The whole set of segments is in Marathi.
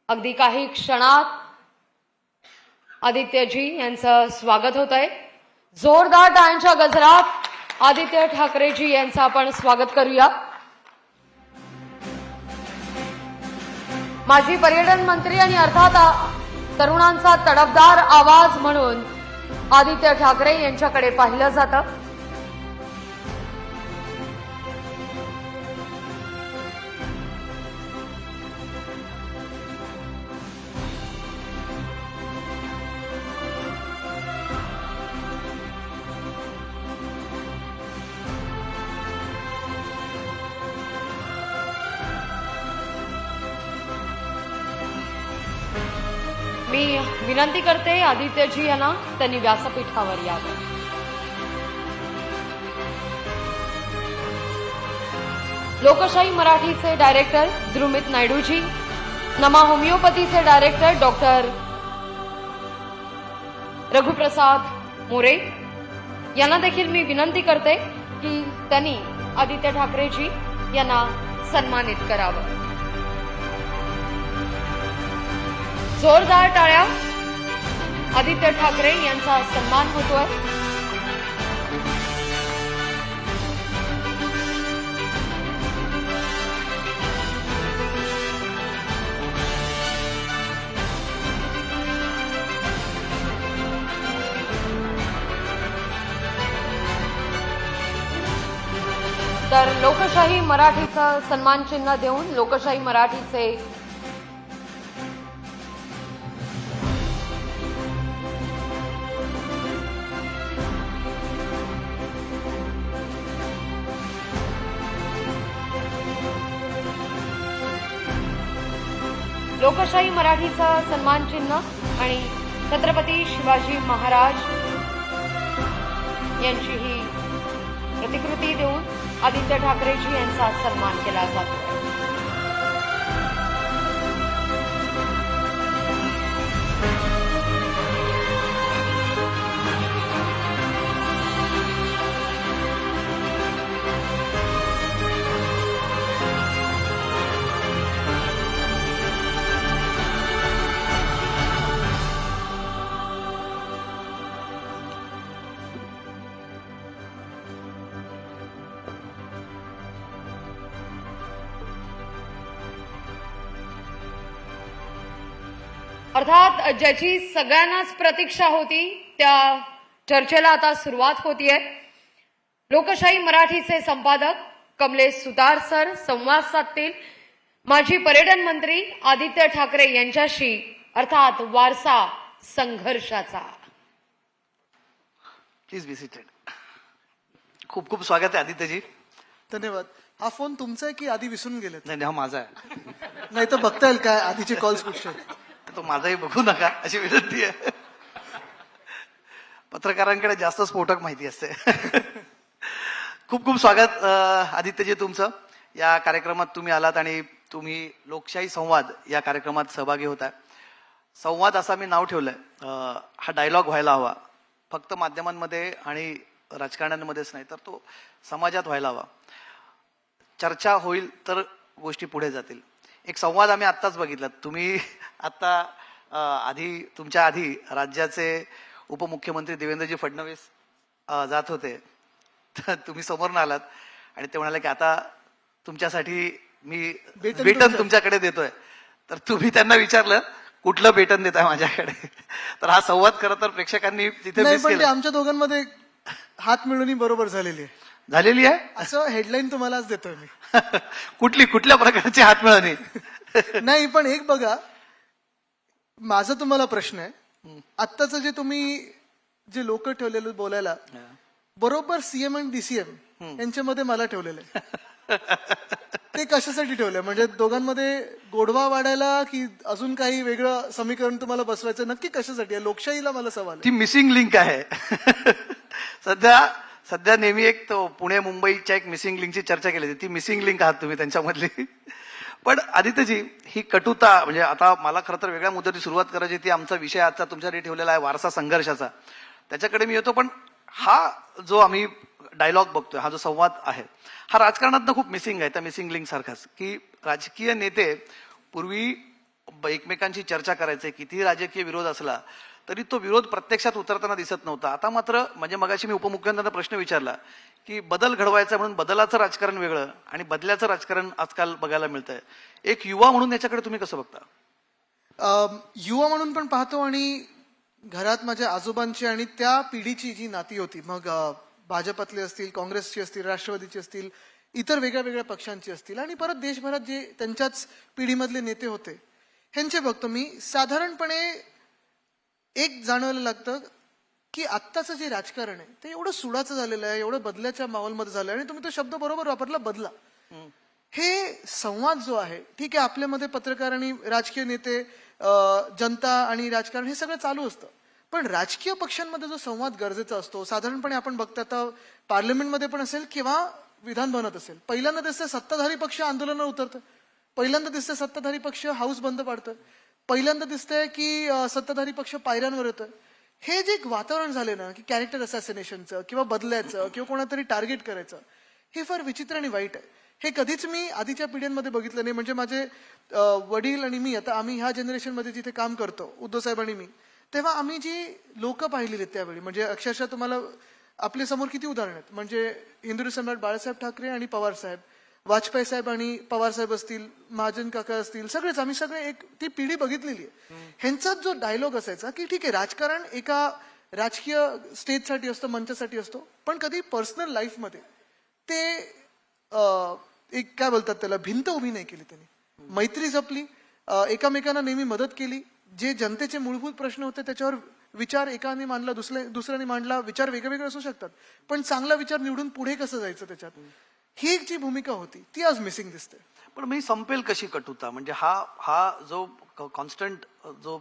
अगदी काही क्षणात आदित्यजी यांचं स्वागत होत आहे। जोरदार टाळ्यांच्या गजरात आदित्य ठाकरेजी यांचं आपण स्वागत करूया। माजी पर्यटन मंत्री आणि अर्थात तरुणांचा तडफदार आवाज म्हणून आदित्य ठाकरे यांच्याकडे पाहिलं जातं। मी विनंती करते आदित्यजी यांना त्यांनी व्यासपीठावर यावं। लोकशाही मराठीचे डायरेक्टर द्रुमित नायडूजी, नमा होमिओपॅथीचे डायरेक्टर डॉक्टर रघुप्रसाद मोरे यांना देखील मी विनंती करते की त्यांनी आदित्य ठाकरेजी यांना सन्मानित करावं। जोरदार टाळ्या, आदित्य ठाकरे यांचा सन्मान होतोय। तर लोकशाही मराठीचं सन्मान चिन्ह देऊन लोकशाही मराठीचे लोकशाही मराठीचा सन्मान चिन्ह आणि छत्रपती शिवाजी महाराज यांची ही प्रतिकृती देऊन आदित्य ठाकरेजी यांचा सन्मान केला जातो। अर्थात ज्याची सगळ्यांनाच प्रतीक्षा होती त्या चर्चेला आता सुरुवात होतीये। लोकशाही मराठीचे संपादक कमलेश सुतार सर संवाद साधतील माजी पर्यटन मंत्री आदित्य ठाकरे यांच्याशी, अर्थात वारसा संघर्षाचा। Please be seated. खूप खूप स्वागत आहे आदित्यजी। धन्यवाद। हा फोन तुमचा आहे की आधी विसरून गेलेत? नाही, हा माझा आहे। नाही तर बघता येईल काय आधीचे कॉल्स कुठचे आहेत? तो माझाही बघू नका अशी विनंती आहे। पत्रकारांकडे जास्त स्फोटक माहिती असते। खूप खूप स्वागत आदित्यजी तुमचं। या कार्यक्रमात तुम्ही आलात आणि तुम्ही लोकशाही संवाद या कार्यक्रमात सहभागी होताय। संवाद असा मी नाव ठेवलंय, हा डायलॉग व्हायला हवा, फक्त माध्यमांमध्ये आणि राजकारण्यांमध्येच नाही तर तो समाजात व्हायला हवा। चर्चा होईल तर गोष्टी पुढे जातील। एक संवाद आम्ही आत्ताच बघितला। तुम्ही आता तुमच्या आधी राज्याचे उपमुख्यमंत्री देवेंद्रजी फडणवीस जात होते, तर तुम्ही समोरून आलात आणि ते म्हणाले की आता तुमच्यासाठी मी बेटन तुमच्याकडे देतोय। तर तुम्ही त्यांना विचारलं कुठलं बेटन देत आहे माझ्याकडे? तर हा संवाद खरं तर प्रेक्षकांनी तिथे मिस केला। आमच्या दोघांमध्ये हात मिळवणी बरोबर झालेली आहे असं हेडलाईन तुम्हालाच देतोय मी। कुठल्या प्रकारची हातमिळवणी? नाही, पण एक बघा, माझा तुम्हाला प्रश्न आहे, आत्ताचं जे तुम्ही जे लोक ठेवलेले बोलायला, बरोबर सीएम आणि डीसीएम यांच्यामध्ये मला ठेवलेलं आहे। ते कशासाठी ठेवलंय? म्हणजे दोघांमध्ये गोडवा वाढायला की अजून काही वेगळं समीकरण तुम्हाला बसवायचं? नक्की कशासाठी? लोकशाहीला मला सवाल आहे। ती मिसिंग लिंक आहे। सध्या नेहमी एक तो पुणे मुंबईच्या एक मिसिंग लिंकची चर्चा केली होती, ती मिसिंग लिंक आहात तुम्ही त्यांच्यामधली। पण आदित्यजी, ही कटुता म्हणजे आता मला खरं तर वेगळ्या मुद्द्याची सुरुवात करायची, ती आमचा विषय आजचा तुमच्यासाठी ठेवलेला आहे वारसा संघर्षाचा, त्याच्याकडे मी येतो। पण हा जो आम्ही डायलॉग बघतोय, हा जो संवाद आहे, हा राजकारणात खूप मिसिंग आहे, त्या मिसिंग लिंक सारखाच, की राजकीय नेते पूर्वी एकमेकांची चर्चा करायचे, कितीही राजकीय विरोध असला तरी तो विरोध प्रत्यक्षात उतरताना दिसत नव्हता. आता मात्र म्हणजे मगाशी मी उपमुख्यमंत्र्यांना प्रश्न विचारला की बदल घडवायचा म्हणून बदलाचं राजकारण वेगळं आणि बदल्याचं राजकारण आजकाल बघायला मिळतंय. एक युवा म्हणून याच्याकडे तुम्ही कसं बघता? युवा म्हणून पण पाहतो आणि घरात माझ्या आजोबांची आणि त्या पिढीची जी नाती होती, मग भाजपातले असतील, काँग्रेसची असतील, राष्ट्रवादीची असतील, इतर वेगळ्या वेगळ्या पक्षांची असतील आणि परत देशभरात जे त्यांच्याच पिढीमधले नेते होते, ह्यांचे बघतो मी. साधारणपणे एक जाणवायला लागतं की आत्ताचं जे राजकारण आहे ते एवढं सुडाचं झालेलं आहे, एवढं बदल्याच्या माहोलमध्ये झालं आहे. आणि तुम्ही तो शब्द बरोबर वापरला, बदला. हे संवाद जो आहे, ठीक आहे, आपल्यामध्ये पत्रकार आणि राजकीय नेते, जनता आणि राजकारण हे सगळं चालू असतं, पण राजकीय पक्षांमध्ये जो संवाद गरजेचा असतो, साधारणपणे आपण बघतो आता पार्लमेंटमध्ये पण असेल किंवा विधान भवनात असेल, पहिल्यांदा दिसतं सत्ताधारी पक्ष आंदोलनावर उतरतं, पहिल्यांदा दिसतं सत्ताधारी पक्ष हाऊस बंद पाडतं, पहिल्यांदा दिसतंय की सत्ताधारी पक्ष पायऱ्यांवर येतं. हे जे एक वातावरण झाले ना, की कॅरेक्टर असॅसिनेशनचं किंवा बदल्याचं किंवा कोणातरी टार्गेट करायचं, हे फार विचित्र आणि वाईट आहे. हे कधीच मी आधीच्या पिढ्यांमध्ये बघितलं नाही. म्हणजे माझे वडील आणि मी, आता आम्ही ह्या जनरेशनमध्ये जिथे काम करतो, उद्धव साहेब आणि मी, तेव्हा आम्ही जी लोक पाहिलेली आहेत त्यावेळी, म्हणजे अक्षरशः तुम्हाला आपल्या समोर किती उदाहरण आहेत. म्हणजे हिंदू सम्राट बाळासाहेब ठाकरे आणि पवार साहेब, वाजपेयी साहेब आणि पवार साहेब असतील, महाजन काका असतील, सगळेच आम्ही सगळे एक ती पिढी बघितलेली आहे. ह्यांचाच जो डायलॉग असायचा की ठीक आहे, राजकारण एका राजकीय स्टेजसाठी असतं, मंचासाठी असतो, पण कधी पर्सनल लाईफमध्ये ते एक काय बोलतात त्याला, भिंत उभी नाही केली त्यांनी. मैत्री जपली, एकामेकांना नेहमी मदत केली. जे जनतेचे मूलभूत प्रश्न होते त्याच्यावर विचार एकाने मांडला, दुसऱ्याने मांडला. विचार वेगवेगळे असू शकतात, पण चांगला विचार निवडून पुढे कसं जायचं, त्याच्यात ही एक जी भूमिका होती ती आज मिसिंग दिसते. पण मी संपेल कशी कटुता? म्हणजे हा जो कॉन्स्टंट जो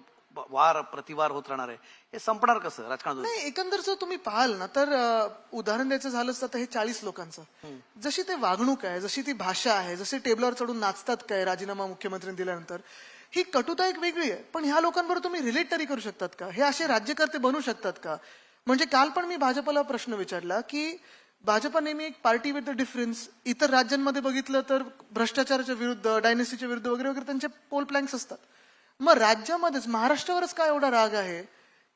वार प्रतिवार होत राहणार आहे, हे संपणार कसं राजकारणात? नाही, एकंदर जर तुम्ही पाहाल ना, तर उदाहरण द्यायचं झालं तर हे 40 लोकांचं, जशी ते वागणूक आहे, जशी ती भाषा आहे, जसे टेबलावर चढून नाचतात काय राजीनामा मुख्यमंत्र्यांनी दिल्यानंतर, ही कटुता एक वेगळी आहे. पण ह्या लोकांबरोबर तुम्ही रिलेट तरी करू शकतात का? हे असे राज्यकर्ते बनू शकतात का? म्हणजे काल पण मी भाजपला प्रश्न विचारला की भाजप नेहमी एक पार्टी विथ द डिफरन्स, इतर राज्यांमध्ये बघितलं तर भ्रष्टाचाराच्या विरुद्ध, डायनेस्टीच्या विरुद्ध वगैरे वगैरे त्यांचे पोल प्लॅन्क्स असतात. मग राज्यामध्येच, महाराष्ट्रावरच काय एवढा राग आहे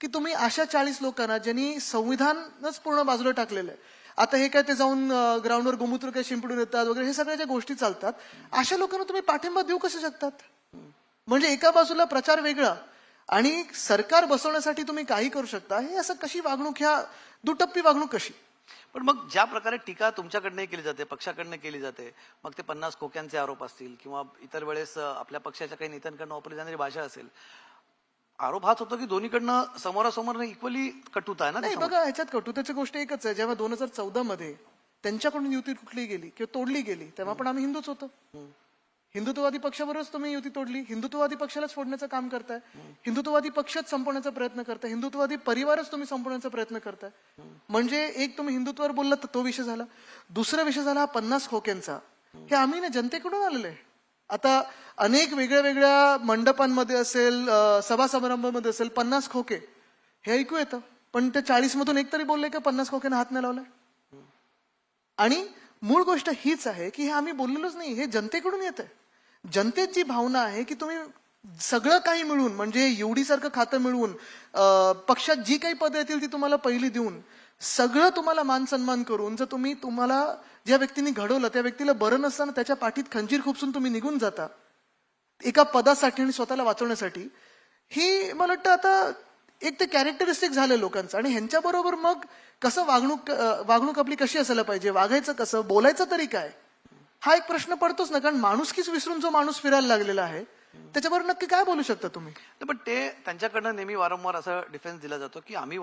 की तुम्ही अशा 40 लोकांना, ज्यांनी संविधानच पूर्ण बाजूला टाकलेलं आहे, आता हे काय ते जाऊन ग्राउंडवर गोमूत्र काय शिंपडून येतात वगैरे, हे सगळ्या ज्या गोष्टी चालतात, अशा लोकांना तुम्ही पाठिंबा देऊ कसं शकतात? म्हणजे एका बाजूला प्रचार वेगळा आणि सरकार बसवण्यासाठी तुम्ही काही करू शकता, हे असं कशी वागणूक, ह्या दुटप्पी वागणूक कशी? पण मग ज्या प्रकारे टीका तुमच्याकडनं केली जाते, पक्षाकडनं केली जाते, मग ते 50 खोक्यांचे आरोप असतील किंवा इतर वेळेस आपल्या पक्षाच्या काही नेत्यांकडनं वापरली जाणारी भाषा असेल, आरोप हाच होतो की दोन्हीकडनं समोरासमोर इक्वली कटुता आहे ना? नाही बघा, ह्याच्यात कटुतेची गोष्ट एकच आहे, जेव्हा 2014 मध्ये त्यांच्याकडून युती कुठली गेली किंवा तोडली गेली, तेव्हा पण आम्ही हिंदूच होतो. हिंदुत्ववादी पक्षाबरोबरच तुम्ही युती तोडली, हिंदुत्ववादी पक्षालाच फोडण्याचं काम करताय, हिंदुत्ववादी पक्षच संपवण्याचा प्रयत्न करताय, हिंदुत्ववादी परिवारच तुम्ही संपवण्याचा प्रयत्न करताय. म्हणजे एक तुम्ही हिंदुत्वावर बोललात तर तो विषय झाला, दुसरा विषय झाला हा 50 खोक्यांचा. हे आम्ही ना जनतेकडून आलेलं आहे. आता अनेक वेगळ्या वेगळ्या मंडपांमध्ये असेल, सभा समारंभामध्ये असेल, 50 खोके हे ऐकू येतं, पण त्या 40 मधून एक तरी बोलले का 50 खोक्यांना हात नाही लावलाय? आणि मूळ गोष्ट हीच आहे की हे आम्ही बोललेलोच नाही, हे जनतेकडून येत आहे. जनतेत जी भावना आहे की तुम्ही सगळं काही मिळून, म्हणजे एवढीसारखं खातं मिळवून, पक्षात जी काही पदं येतील ती तुम्हाला पहिली देऊन, सगळं तुम्हाला मान सन्मान करून, जर तुम्हाला ज्या व्यक्तीने घडवलं त्या व्यक्तीला बरं नसताना त्याच्या पाठीत खंजीर खुपसून तुम्ही निघून जाता एका पदासाठी आणि स्वतःला वाचवण्यासाठी, ही मला वाटतं आता एक ते कॅरेक्टरिस्टिक झालं लोकांचं. आणि ह्यांच्याबरोबर मग कसं वागणूक आपली कशी असायला पाहिजे, वागायचं कसं, बोलायचं तरी काय, हा एक प्रश्न पडतोच ना. कारण माणुसकीच विसरून जो माणूस फिरायला लागलेला आहे, त्याच्याबरोबर नक्की काय बोलू शकता तुम्ही? पण ते त्यांच्याकडनं नेहमी वारंवार असं डिफेन्स दिला जातो की आम्ही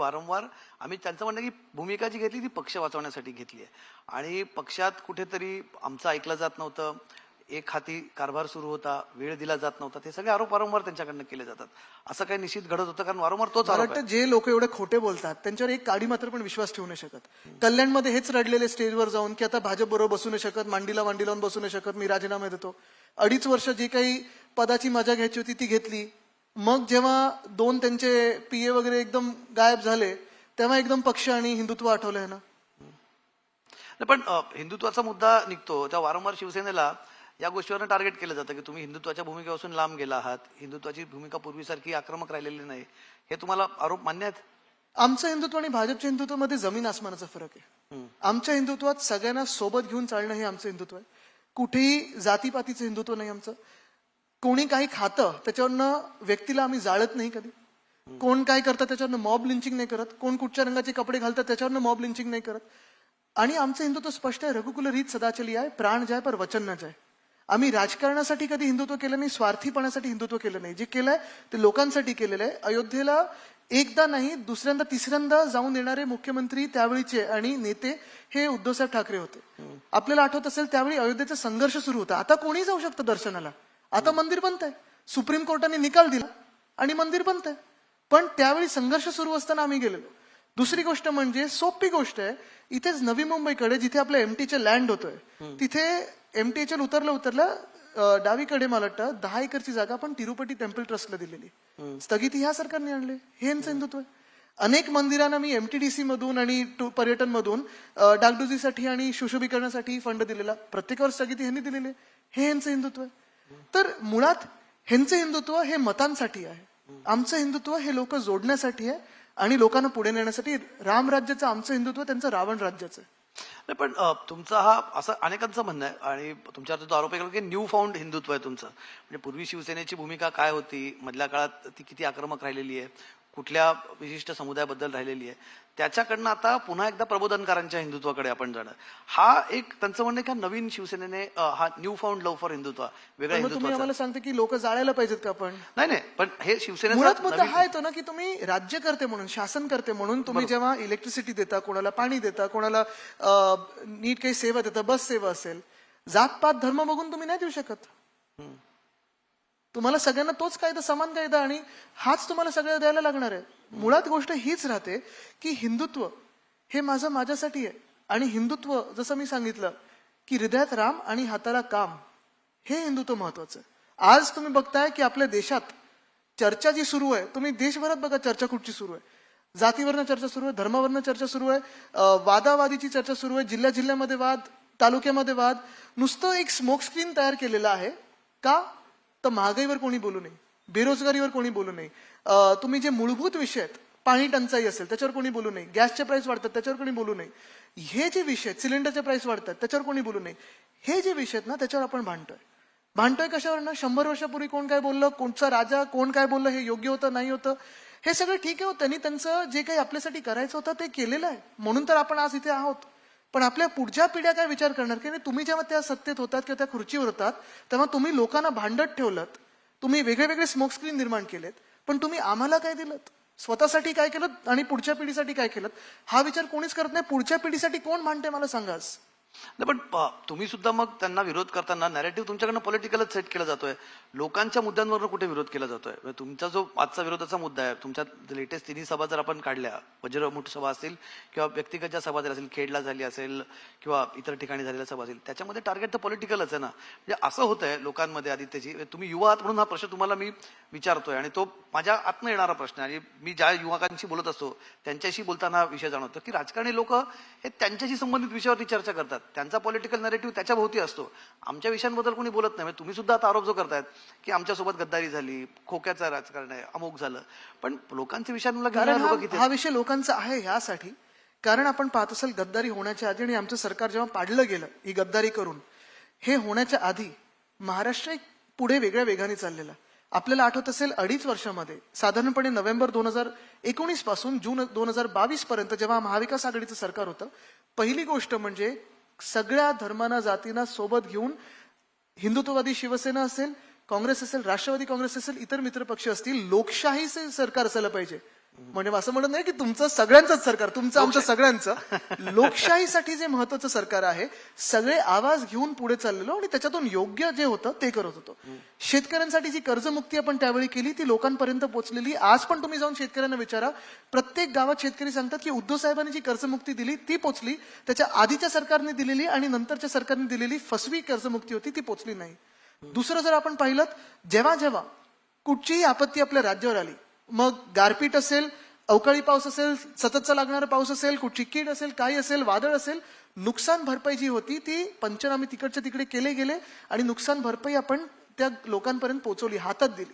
त्यांचं म्हणणं की भूमिका जी घेतली ती पक्ष वाचवण्यासाठी घेतली आहे आणि पक्षात कुठेतरी आमचं ऐकलं जात नव्हतं, एक हाती कारभार सुरू होता, वेळ दिला जात नव्हता. ते सगळे आरोप वारंवार त्यांच्याकडनं केले जातात. असं काही निश्चित घडत होतं? कारण वारंवार तोच आरोप आहे. जे लोक एवढे खोटे बोलतात त्यांच्यावर एक काडी मात्र पण विश्वास ठेवू नाही शकत. कल्याणमध्ये हेच रडलेले स्टेजवर जाऊन की आता भाजप बरोबर बसू नाही शकत, मांडीला लावून बसू नाही शकत, मी राजीनामा देतो. 2.5 वर्ष जी काही पदाची मजा घ्यायची होती ती घेतली. मग जेव्हा 2 त्यांचे पीए वगैरे एकदम गायब झाले, तेव्हा एकदम पक्ष आणि हिंदुत्व आठवलंय ना. नाही, पण हिंदुत्वाचा मुद्दा निघतो तेव्हा वारंवार शिवसेनेला या गोष्टीवर टार्गेट केलं जातं की तुम्ही हिंदुत्वाच्या भूमिकेपासून लांब गेला आहात, हिंदुत्वाची भूमिका पूर्वीसारखी आक्रमक राहिलेली नाही. हे तुम्हाला आरोप मान्य आहेत? आमचं हिंदुत्व आणि भाजपच्या हिंदुत्वामध्ये जमीन आसमानाचा फरक आहे. आमच्या हिंदुत्वात सगळ्यांना सोबत घेऊन चालणं हे आमचं हिंदुत्व आहे. कुठेही जातीपातीचं हिंदुत्व नाही आमचं. कोणी काही खातं त्याच्यावरनं व्यक्तीला आम्ही जाळत नाही कधी. कोण काय करतं त्याच्यावरनं मॉब लिंचिंग नाही करत. कोण कुठच्या रंगाचे कपडे घालतात त्याच्यावरनं मॉब लिंचिंग नाही करत. आणि आमचं हिंदुत्व स्पष्ट आहे, रघुकुल रीत सदा चली आहे, प्राण जाय पर वचन न जाय. आम्ही राजकारणासाठी कधी हिंदुत्व केलं नाही, स्वार्थीपणासाठी हिंदुत्व केलं नाही. जे केलंय ते लोकांसाठी केलेलं आहे. अयोध्येला एकदा नाही दुसऱ्यांदा तिसऱ्यांदा जाऊन येणारे मुख्यमंत्री त्यावेळीचे आणि नेते हे उद्धवसाहेब ठाकरे होते. आपल्याला आठवत असेल त्यावेळी अयोध्येचा संघर्ष सुरू होता. आता कोणी जाऊ शकतं दर्शनाला. आता मंदिर बनतंय. सुप्रीम कोर्टाने निकाल दिला आणि मंदिर बनतंय. पण त्यावेळी संघर्ष सुरू असताना आम्ही गेलेलो. दुसरी गोष्ट म्हणजे सोपी गोष्ट आहे, इथेच नवी मुंबईकडे जिथे आपलं एमटीचे लँड होतोय तिथे एमटीएचएल उतरलं डावीकडे मला वाटतं 10 एकरची जागा आपण तिरुपती टेम्पल ट्रस्टला दिलेली. स्थगिती ह्या सरकारने आणले. हे यांचं हिंदुत्व आहे. अनेक मंदिरांना मी एमटीडीसी मधून आणि पर्यटन मधून डागडुजीसाठी आणि सुशोभीकरणासाठी फंड दिलेला. प्रत्येकावर स्थगिती ह्यांनी दिलेली. हे यांचं हिंदुत्व आहे. तर मुळात ह्यांचं हिंदुत्व हे मतांसाठी आहे. आमचं हिंदुत्व हे लोक जोडण्यासाठी आहे आणि लोकांना पुढे नेण्यासाठी. राम राज्याचं आमचं हिंदुत्व, त्यांचं रावण राज्याचं आहे. नाही, पण तुमचा हा असं अनेकांचं म्हणणं आहे आणि तुमच्यावर जो आरोप आहे की न्यू फाउंड हिंदुत्व आहे तुमचं. म्हणजे पूर्वी शिवसेनेची भूमिका काय होती, मधल्या काळात ती किती आक्रमक राहिलेली आहे, कुठल्या विशिष्ट समुदायाबद्दल राहिलेली आहे, त्याच्याकडनं आता पुन्हा एकदा प्रबोधनकारांच्या हिंदुत्वाकडे आपण जाणं. हा एक त्यांचं म्हणणं आहे का नवीन शिवसेनेने हा new found love for Hindutva, वेगळ्या मग तुम्ही हिंदुत्वाचा. आम्हाला सांगते की लोक जाळायला पाहिजेत का आपण? नाही, पण हे शिवसेनेचा मुळात मुद्दा नवीन- हा येतो ना की तुम्ही राज्यकर्ते म्हणून, शासनकर्ते म्हणून तुम्ही जेव्हा इलेक्ट्रिसिटी देता, कोणाला पाणी देता, कोणाला नीट काही सेवा देता, बस सेवा असेल, जातपात धर्म बघून तुम्ही नाही देऊ शकत. तुम्हाला सगळ्यांना तोच कायदा, समान कायदा आणि हाच तुम्हाला सगळ्या द्यायला लागणार आहे. मुळात गोष्ट हीच राहते की हिंदुत्व हे माझ्यासाठी आहे. आणि हिंदुत्व जसं मी सांगितलं की हृदयात राम आणि हाताला काम, हे हिंदुत्व महत्वाचं आहे. आज तुम्ही बघताय की आपल्या देशात चर्चा जी सुरू आहे, तुम्ही देशभरात बघा चर्चा कुठची सुरू आहे. जातीवरनं चर्चा सुरू आहे, धर्मावरनं चर्चा सुरू आहे, वादावादीची चर्चा सुरू आहे, जिल्ह्यामध्ये वाद, तालुक्यामध्ये वाद. नुसतं एक स्मोक स्क्रीन तयार केलेलं आहे. का? तर महागाईवर कोणी बोलू नये, बेरोजगारीवर कोणी बोलू नये, तुम्ही जे मूलभूत विषय आहेत, पाणी टंचाई असेल त्याच्यावर कोणी बोलू नये, गॅसचे प्राइस वाढतात त्याच्यावर कोणी बोलू नये, हे जे विषय आहेत, सिलेंडरचे प्राइस वाढतात त्याच्यावर कोणी बोलू नये. हे जे विषय आहेत ना त्याच्यावर आपण भांडतोय कशावर ना? 100 वर्षापूर्वी कोण काय बोललं, कोणचा राजा कोण काय बोललं, हे योग्य होतं नाही होतं, हे सगळं ठीक आहे. त्यांनी त्यांचं जे काही आपल्यासाठी करायचं होतं ते केलेलं आहे, म्हणून तर आपण आज इथे आहोत. पण आपल्या पुढच्या पिढ्या काय विचार करणार की तुम्ही जेव्हा त्या सत्तेत होतात किंवा त्या खुर्चीवर होतात तेव्हा तुम्ही लोकांना भांडत ठेवलं, तुम्ही वेगळे वेगळे स्मोक स्क्रीन निर्माण केलेत, पण तुम्ही आम्हाला काय दिलं, स्वतःसाठी काय केलं आणि पुढच्या पिढीसाठी काय केलं, हा विचार कोणीच करत नाही. पुढच्या पिढीसाठी कोण भांडते मला सांगाच. नाही, पण तुम्ही सुद्धा मग त्यांना विरोध करताना नॅरेटिव्ह तुमच्याकडनं पॉलिटिकलच सेट केला जातोय, लोकांच्या मुद्द्यांवर कुठे विरोध केला जातोय. म्हणजे तुमचा जो आजचा विरोधाचा मुद्दा आहे, तुमच्या लेटेस्ट 3 सभा जर आपण काढल्या, वज्रमुठ सभा असतील किंवा व्यक्तिगत ज्या सभा झाल्या असेल, खेडला झाली असेल किंवा इतर ठिकाणी झालेल्या सभा असेल, त्याच्यामध्ये टार्गेट तर पॉलिटिकलच आहे ना. म्हणजे असं होतंय लोकांमध्ये. आदित्यजी, तुम्ही युवा आहात म्हणून हा प्रश्न तुम्हाला मी विचारतोय आणि तो माझ्या आतनं येणारा प्रश्न आहे. आणि मी ज्या युवकांशी बोलत असतो त्यांच्याशी बोलताना हा विषय जाणवतो की राजकारणी लोक हे त्यांच्याशी संबंधित विषयावरती चर्चा करतात, त्यांचा पॉलिटिकल नॅरेटिव्ह त्याच्या भोवती असतो, आमच्या विषयांबद्दल कोणी बोलत नाही. तुम्ही सुद्धा आता आरोप जो करतायत की आमच्यासोबत गद्दारी झाली, खोक्याचं राजकारण आहे, अमुक झालं, पण लोकांच्या विषयांना कारण लोक किती. हा विषय लोकांचा आहे ह्यासाठी, कारण आपण पाहत असेल गद्दारी होण्याच्या आधी आणि आमचं सरकार जेव्हा पाडलं गेलं ही गद्दारी करून, हे होण्याच्या आधी महाराष्ट्र एक पुढे वेगळ्या वेगाने चाललेला. आपल्याला आठवत असेल 2.5 वर्षामध्ये साधारणपणे नोव्हेंबर 2019 पासून जून 2022 पर्यंत जेव्हा महाविकास आघाडीचं सरकार होतं, पहिली गोष्ट म्हणजे सगळ्या धर्मांना जातींना सोबत घेऊन हिंदुत्ववादी शिवसेना असेल, काँग्रेस असेल, राष्ट्रवादी काँग्रेस असेल, इतर मित्रपक्ष असतील, लोकशाहीचे सरकार असायला पाहिजे. म्हणजे असं म्हणत नाही की तुमचं सगळ्यांचंच सरकार, तुमचं आमचं सगळ्यांचं, लोकशाहीसाठी जे महत्वाचं सरकार आहे, सगळे आवाज घेऊन पुढे चाललेलो आणि त्याच्यातून योग्य जे होतं ते करत होतो. शेतकऱ्यांसाठी जी कर्जमुक्ती आपण त्यावेळी केली ती लोकांपर्यंत पोहोचलेली. आज पण तुम्ही जाऊन शेतकऱ्यांना विचारा, प्रत्येक गावात शेतकरी सांगतात की उद्धव साहेबांनी जी कर्जमुक्ती दिली ती पोहोचली, त्याच्या आधीच्या सरकारने दिलेली आणि नंतरच्या सरकारने दिलेली फसवी कर्जमुक्ती होती ती पोहोचली नाही. दुसरं जर आपण पाहिलं, जेव्हा जेव्हा कुठचीही आपत्ती आपल्या राज्यावर आली, मग गारपीट असेल, अवकाळी पाऊस असेल, सततचा लागणारा पाऊस असेल, कुठची कीड असेल, काही असेल, वादळ असेल, नुकसान भरपाई जी होती ती पंचनामे तिकडच्या तिकडे केले गेले आणि नुकसान भरपाई आपण त्या लोकांपर्यंत पोहोचवली, हातात दिली.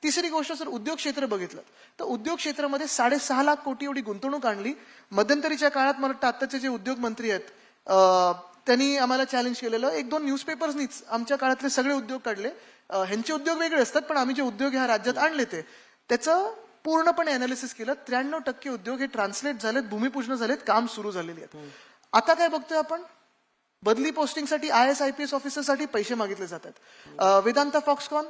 तिसरी गोष्ट जर उद्योग क्षेत्र बघितलं तर उद्योग क्षेत्रामध्ये 6.5 लाख कोटी एवढी गुंतवणूक आणली. मध्यंतरीच्या काळात मला वाटतं आताचे जे उद्योग मंत्री आहेत त्यांनी आम्हाला चॅलेंज केलेलं, 1-2 न्यूजपेपर्सनीच आमच्या काळातले सगळे उद्योग काढले. ह्यांचे उद्योग वेगळे असतात पण आम्ही जे उद्योग ह्या राज्यात आणले त्याचं पूर्णपणे अनालिसिस केलं. 93% उद्योग हे ट्रान्सलेट झालेत, भूमिपूजन झालेत, काम सुरू झालेली आहेत. आता काय बघतोय आपण, बदली पोस्टिंगसाठी IAS IPS ऑफिसरसाठी पैसे मागितले जातात. वेदांता फॉक्सकॉन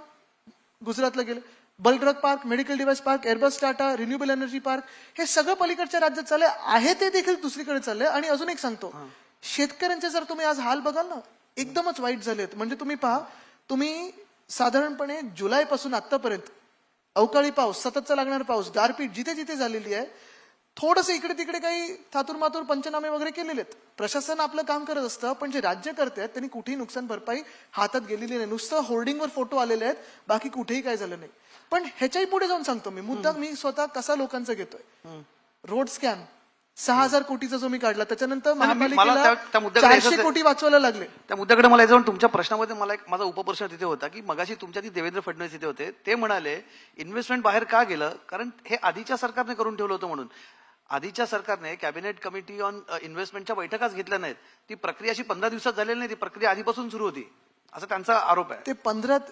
गुजरातला गेले, bulk drug park, medical device park, Airbus Tata, renewable energy park, हे सगळं पलीकडच्या राज्यात चाललंय आहे, ते देखील दुसरीकडे चाललंय. आणि अजून एक सांगतो, शेतकऱ्यांचे जर तुम्ही आज हाल बघाल ना, एकदमच वाईट झालेत. म्हणजे तुम्ही पहा, तुम्ही साधारणपणे जुलैपासून आतापर्यंत अवकाळी पाऊस, सततचा लागणारा पाऊस, गारपीट जिथे जिथे झालेली आहे, थोडंसं इकडे तिकडे काही थातूर पंचनामे वगैरे केलेले आहेत. प्रशासन आपलं काम करत असतं, पण जे राज्य करते त्यांनी कुठेही नुकसान भरपाई हातात गेलेली नाही. नुसतं होर्डिंगवर फोटो आलेले आहेत, बाकी कुठेही काय झालं नाही. पण ह्याच्याही पुढे जाऊन सांगतो मुद्दा मी स्वतः कसा लोकांचा घेतोय. रोड स्कॅम 6,000 कोटीचा जो मी काढला, त्याच्यानंतर मला महापालिकेला त्या मुद्द्याकडे 400 कोटी वाचवायला लागले. त्या मुद्द्याकडे मला यायचं, तुमच्या प्रश्नामध्ये मला एक माझा उपप्रश्न तिथे होता की मगाशी तुमच्या ती देवेंद्र फडणवीस तिथे होते, ते म्हणाले इन्व्हेस्टमेंट बाहेर का गेलं, कारण हे आधीच्या सरकारने करून ठेवलं होतं म्हणून. आधीच्या सरकारने कॅबिनेट कमिटी ऑन इन्व्हेस्टमेंटच्या बैठकाच घेतल्या नाहीत. ती प्रक्रिया अशी 15 दिवसात झालेली नाही, ती प्रक्रिया आधीपासून सुरू होती, असा त्यांचा आरोप आहे. ते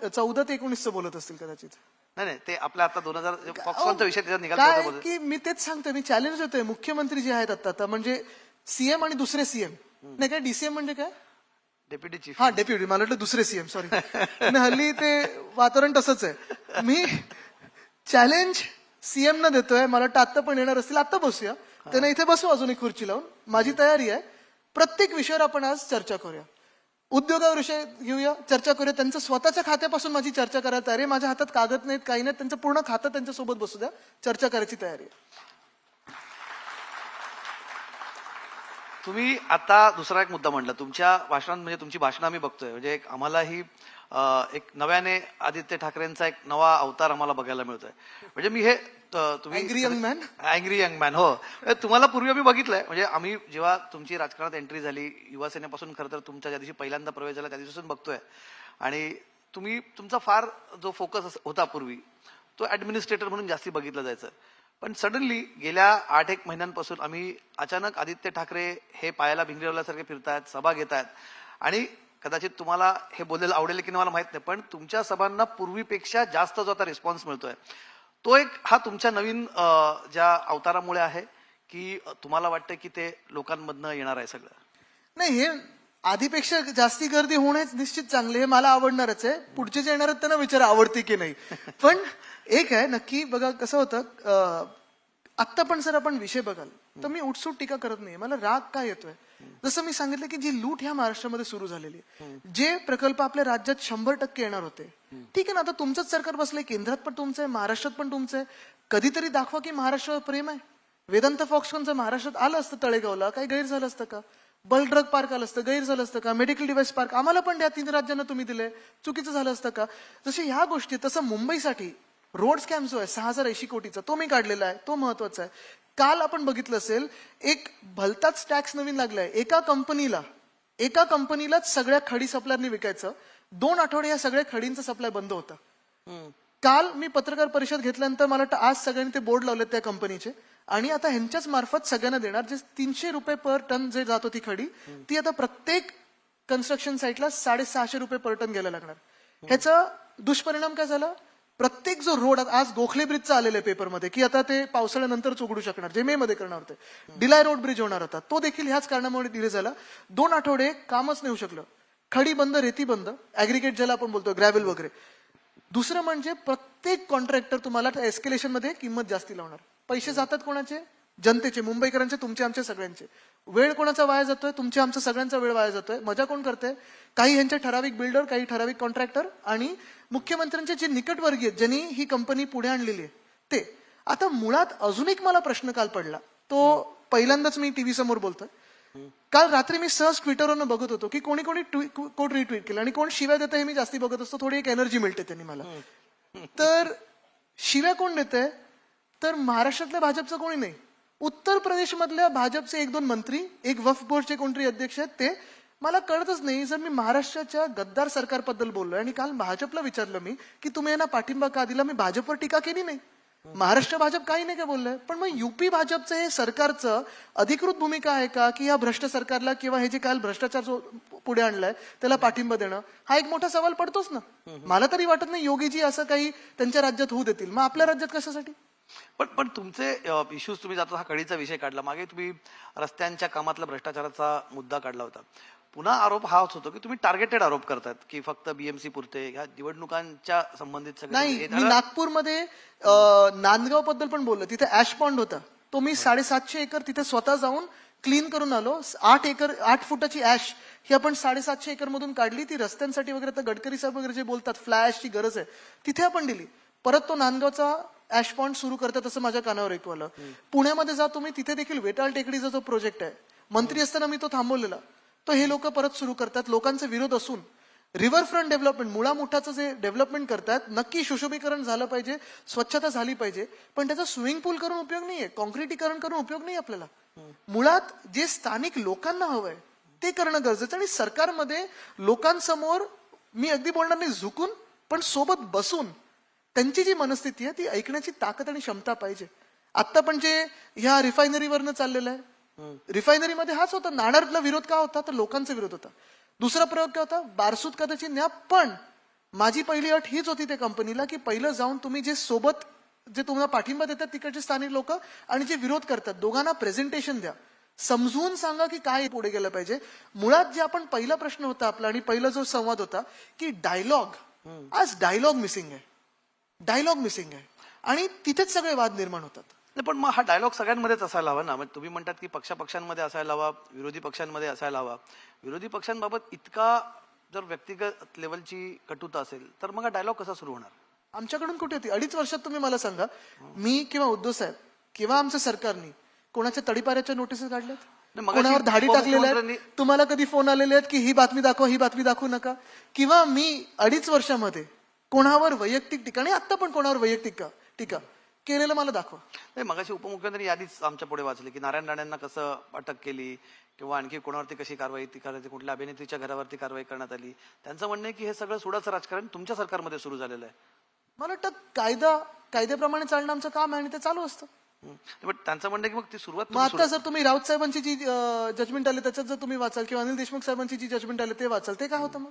14 ते 19 बोलत असतील कदाचित. नाही, ते आपल्या आता 2000 फॉक्सकॉनचा विषय त्याच्यात निघाला काय होता. की मी तेच सांगतोय, मी चॅलेंज देतोय मुख्यमंत्री जे आहेत आता म्हणजे सीएम आणि दुसरे सीएम नाही, काय डीसीएम म्हणजे काय, डेप्युटी चीफ. हा डेप्युटी, मला वाटलं दुसरे सीएम, सॉरी. हल्ली ते वातावरण तसंच आहे. मी चॅलेंज सीएम न देतोय, मला वाटतं आता पण येणार असतील, आता बसूया त्यांना इथे बसू अजून एक खुर्ची लावून. माझी तयारी आहे, प्रत्येक विषयावर आपण आज चर्चा करूया. उद्योगाविषयी घेऊया, चर्चा करूया. त्यांचं स्वतःच्या खात्यापासून माझी चर्चा करायला तयारी आहे. माझ्या हातात कागद नाहीत, काही नाहीत, त्यांचं पूर्ण खातं त्यांच्यासोबत बसू द्या, चर्चा करायची तयारी आहे. तुम्ही आता दुसरा एक मुद्दा म्हटला तुमच्या भाषणात, म्हणजे तुमची भाषणं आम्ही बघतोय, म्हणजे एक आम्हालाही एक नव्याने आदित्य ठाकरेंचा एक नवा अवतार आम्हाला बघायला मिळतोय. म्हणजे मी हे तुम्ही angry young man, angry young man, हो. तुम्हाला पूर्वी आम्ही बघितलंय, म्हणजे आम्ही जेव्हा तुमची राजकारणात एंट्री झाली, युवा सेनेपासून खरं तर तुमच्या ज्या दिवशी पहिल्यांदा प्रवेश झाला त्या दिवसापासून बघतोय, आणि तुमचा फार जो फोकस होता पूर्वी तो ऍडमिनिस्ट्रेटर म्हणून जास्ती बघितलं जायचं. पण सडनली गेल्या 8-1 महिन्यांपासून आम्ही अचानक आदित्य ठाकरे हे पायाला भिंगरवल्यासारखे फिरतायत, सभा घेत आहेत. आणि कदाचित तुम्हाला हे बोलायला आवडेल की नाही मला माहित नाही, पण तुमच्या सभांना पूर्वीपेक्षा जास्त जो आता रिस्पॉन्स मिळतोय तो एक हा तुमच्या नवीन ज्या अवतारामुळे आहे, की तुम्हाला वाटतं की ते लोकांमधनं येणार आहे सगळं? नाही, हे आधीपेक्षा जास्ती गर्दी होणेच निश्चित चांगले, हे मला आवडणारच आहे. पुढचे जे येणार आहेत त्यांना विचारा आवडते की नाही. पण एक आहे नक्की, बघा कसं होतं, आत्ता पण जर आपण विषय बघाल तर मी उठसूट टीका करत नाही, मला राग काय येतोय. जसं मी सांगितलं की जी लूट ह्या महाराष्ट्रामध्ये सुरू झालेली आहे, जे प्रकल्प आपल्या राज्यात 100% येणार होते, ठीक आहे ना, आता तुमचंच सरकार बसलंय, केंद्रात पण तुमचं आहे, महाराष्ट्रात पण तुमचं आहे. कधीतरी दाखवा की महाराष्ट्रावर प्रेम आहे. वेदांत फॉक्सकॉनचं महाराष्ट्रात आलं असतं तळेगावला, काही गैर झालं असतं का? बलड्रग पार्क आलं असतं, गैर झालं असतं का? मेडिकल डिव्हाइस पार्क आम्हाला पण द्या, 3 राज्यांना तुम्ही दिले, चुकीचं झालं असतं का? जसे ह्या गोष्टी, तसं मुंबईसाठी रोड स्कॅम जो आहे 6,080 कोटीचा, तो मी काढलेला आहे, तो महत्वाचा आहे. काल आपण बघितलं असेल, एक भलताच टॅक्स नवीन लागलाय. एका कंपनीलाच सगळ्या खडी सप्लायरनी विकायचं. 2 आठवडे या सगळ्या खडींचा सप्लाय बंद होता. काल मी पत्रकार परिषद घेतल्यानंतर मला वाटतं आज सगळ्यांनी ते बोर्ड लावले त्या कंपनीचे, आणि आता ह्यांच्याच मार्फत सगळ्यांना देणार. जे 300 रुपये पर टन जे जात होती खडी, ती आता प्रत्येक कन्स्ट्रक्शन साईटला 650 रुपये पर टन घ्यायला लागणार. ह्याचा दुष्परिणाम काय झाला, प्रत्येक जो रोड, आज गोखले ब्रिजचा आलेलं आहे पेपरमध्ये की आता ते पावसाळ्यानंतरच उघडू शकणार, जे मे मध्ये करणार होते. डिलाय रोड ब्रिज होणार होता, तो देखील ह्याच कारणामुळे डिले झाला. 2 आठवडे कामच नाही होऊ शकलं. खडी बंद, रेती बंद, ऍग्रिगेट ज्याला आपण बोलतो, ग्रॅव्हल वगैरे. दुसरं म्हणजे प्रत्येक कॉन्ट्रॅक्टर तुम्हाला एस्केलेशन मध्ये किंमत जास्ती लावणार. पैसे जातात कोणाचे? जनतेचे, मुंबईकरांचे, तुमचे आमचे सगळ्यांचे. वेळ कोणाचा वाया जातोय? तुमच्या आमचा सगळ्यांचा वेळ वाया जातोय. मजा कोण करते? काही ह्यांचे ठराविक बिल्डर, काही ठराविक कॉन्ट्रॅक्टर, आणि मुख्यमंत्र्यांचे जे निकटवर्गीय ज्यांनी ही कंपनी पुढे आणलेली आहे ते. आता मुळात अजून एक मला प्रश्न काल पडला, तो पहिल्यांदाच मी टीव्ही समोर बोलतोय. काल रात्री मी सहज ट्विटरवरनं बघत होतो की कोणी कोण रिट्वीट केलं, आणि कोण शिव्या देतं हे मी जास्ती बघत असतो, थोडी एक एनर्जी मिळते त्यांनी मला. तर शिव्या कोण देतंय? तर महाराष्ट्रातल्या भाजपचं कोणी नाही, उत्तर प्रदेशमधल्या भाजपचे 1-2 मंत्री, एक वक्फ बोर्डचे कोणतरी अध्यक्ष आहेत ते, मला कळतच नाही. जर मी महाराष्ट्राच्या गद्दार सरकारबद्दल बोललोय आणि काल भाजपला विचारलं मी की तुम्ही यांना पाठिंबा का दिला, मी भाजपवर टीका केली नाही. महाराष्ट्र भाजप काही नाही का बोललंय, पण मग युपी भाजपचं हे सरकारचं अधिकृत भूमिका आहे का की या भ्रष्ट सरकारला किंवा हे जे काल भ्रष्टाचार जो पुढे आणलाय त्याला पाठिंबा देणं, हा एक मोठा सवाल पडतोच ना. मला तरी वाटत नाही योगीजी असं काही त्यांच्या राज्यात होऊ देतील. मग आपल्या राज्यात कशासाठी? पण तुमचे इश्यूज तुम्ही जाता हा कळीचा विषय काढला. मागे तुम्ही रस्त्यांच्या कामातला भ्रष्टाचाराचा मुद्दा काढला होता. पुन्हा आरोप हाच होतो की तुम्ही टार्गेटेड आरोप करतात की फक्त बीएमसी पुरते ह्या निवडणुकांच्या संबंधित सगळे नाही, हे मी झालं. नागपूरमध्ये नांदगाव बद्दल पण बोललो. तिथे ऍश पॉन्ड होता, तो मी 750 एकर तिथे स्वतः जाऊन क्लीन करून आलो. 8 फुटाची ऍश ही आपण 750 एकर मधून काढली. ती रस्त्यांसाठी वगैरे, तर गडकरी साहेब वगैरे जे बोलतात फ्लाय ऍशची गरज आहे तिथे आपण दिली. परत तो नांदगावचा ऍश पॉन्ड सुरू करतात असं माझ्या कानावर ऐकू आलं. पुण्यामध्ये जा तुम्ही, तिथे देखील वेताळ टेकडीचा जो प्रोजेक्ट आहे, मंत्री असताना मी तो थांबवलेला, तो हे लोक परत सुरू करतात. लोकांचा विरोध असून रिव्हरफ्रंट डेव्हलपमेंट, मुळामुठाचं जे डेव्हलपमेंट करतात, नक्की सुशोभीकरण झालं पाहिजे, स्वच्छता झाली पाहिजे, पण त्याचा स्विमिंग पूल करून उपयोग नाहीये, कॉन्क्रिटीकरण करून उपयोग नाही आपल्याला. मुळात जे स्थानिक लोकांना हवंय ते करणं गरजेचं. आणि सरकारमध्ये लोकांसमोर मी अगदी बोलणार नाही झुकून, पण सोबत बसून त्यांची जी मनस्थिती आहे ती ऐकण्याची ताकद आणि क्षमता पाहिजे. आता पण जे ह्या रिफायनरीवरनं चाललेलं आहे, रिफायनरीमध्ये हाच होता. नाणारला विरोध का होता, तर लोकांचा विरोध होता. दुसरा प्रयोग काय होता, बारसूद कदाची न्या. पण माझी पहिली अट हीच होती त्या कंपनीला की पहिलं जाऊन तुम्ही जे सोबत जे तुम्हाला पाठिंबा देतात तिकडचे स्थानिक लोक आणि जे विरोध करतात दोघांना प्रेझेंटेशन द्या, समजून सांगा की काय पुढे गेलं पाहिजे. मुळात जे आपण पहिला प्रश्न होता आपला आणि पहिला जो संवाद होता की डायलॉग, आज डायलॉग मिसिंग आहे, डायलॉग मिसिंग आहे आणि तिथेच सगळे वाद निर्माण होतात. नाही, पण मग हा डायलॉग सगळ्यांमध्येच असायला हवा ना. मग तुम्ही म्हणतात की पक्षांमध्ये असायला हवा, विरोधी पक्षांमध्ये असायला हवा. विरोधी पक्षांबाबत इतका जर व्यक्तिगत लेवलची कटुता असेल तर मग हा डायलॉग कसा सुरू होणार? आमच्याकडून कुठे होती? 2.5 वर्षात तुम्ही मला सांगा, मी किंवा उद्धव साहेब किंवा आमच्या सरकारने कोणाच्या तडीपाऱ्याच्या नोटिसेस काढल्यात, मगाशी कोणावर धाडी टाकलेल्या आहेत? तुम्हाला कधी फोन आलेले आहेत की ही बातमी दाखवा, ही बातमी दाखवू नका? किंवा मी 2.5 वर्षामध्ये कोणावर वैयक्तिक टीका, आणि आता पण कोणावर वैयक्तिक टीका केलेलं मला दाखवा. नाही, मगाशी उपमुख्यमंत्री यादीच आमच्या पुढे वाचली की नारायण राणेंना कसं अटक केली किंवा आणखी कोणावरती कशी कारवाई ती करायची, कुठल्या अभिनेत्रीच्या घरावरती कारवाई करण्यात आली. त्यांचं म्हणणं आहे की हे सगळं सुडाचं राजकारण तुमच्या सरकारमध्ये सुरू झालेलं आहे. मला वाटतं कायद्याप्रमाणे चालणं आमचं काम आहे आणि ते चालू असतं. पण त्यांचं म्हणणं आहे की मग ती सुरुवात मग आता जर तुम्ही राऊत साहेबांची जी जजमेंट आली त्याच्यात जर तुम्ही वाचाल किंवा अनिल देशमुख साहेबांची जी जजमेंट आली ते वाचाल, ते काय होतं? मग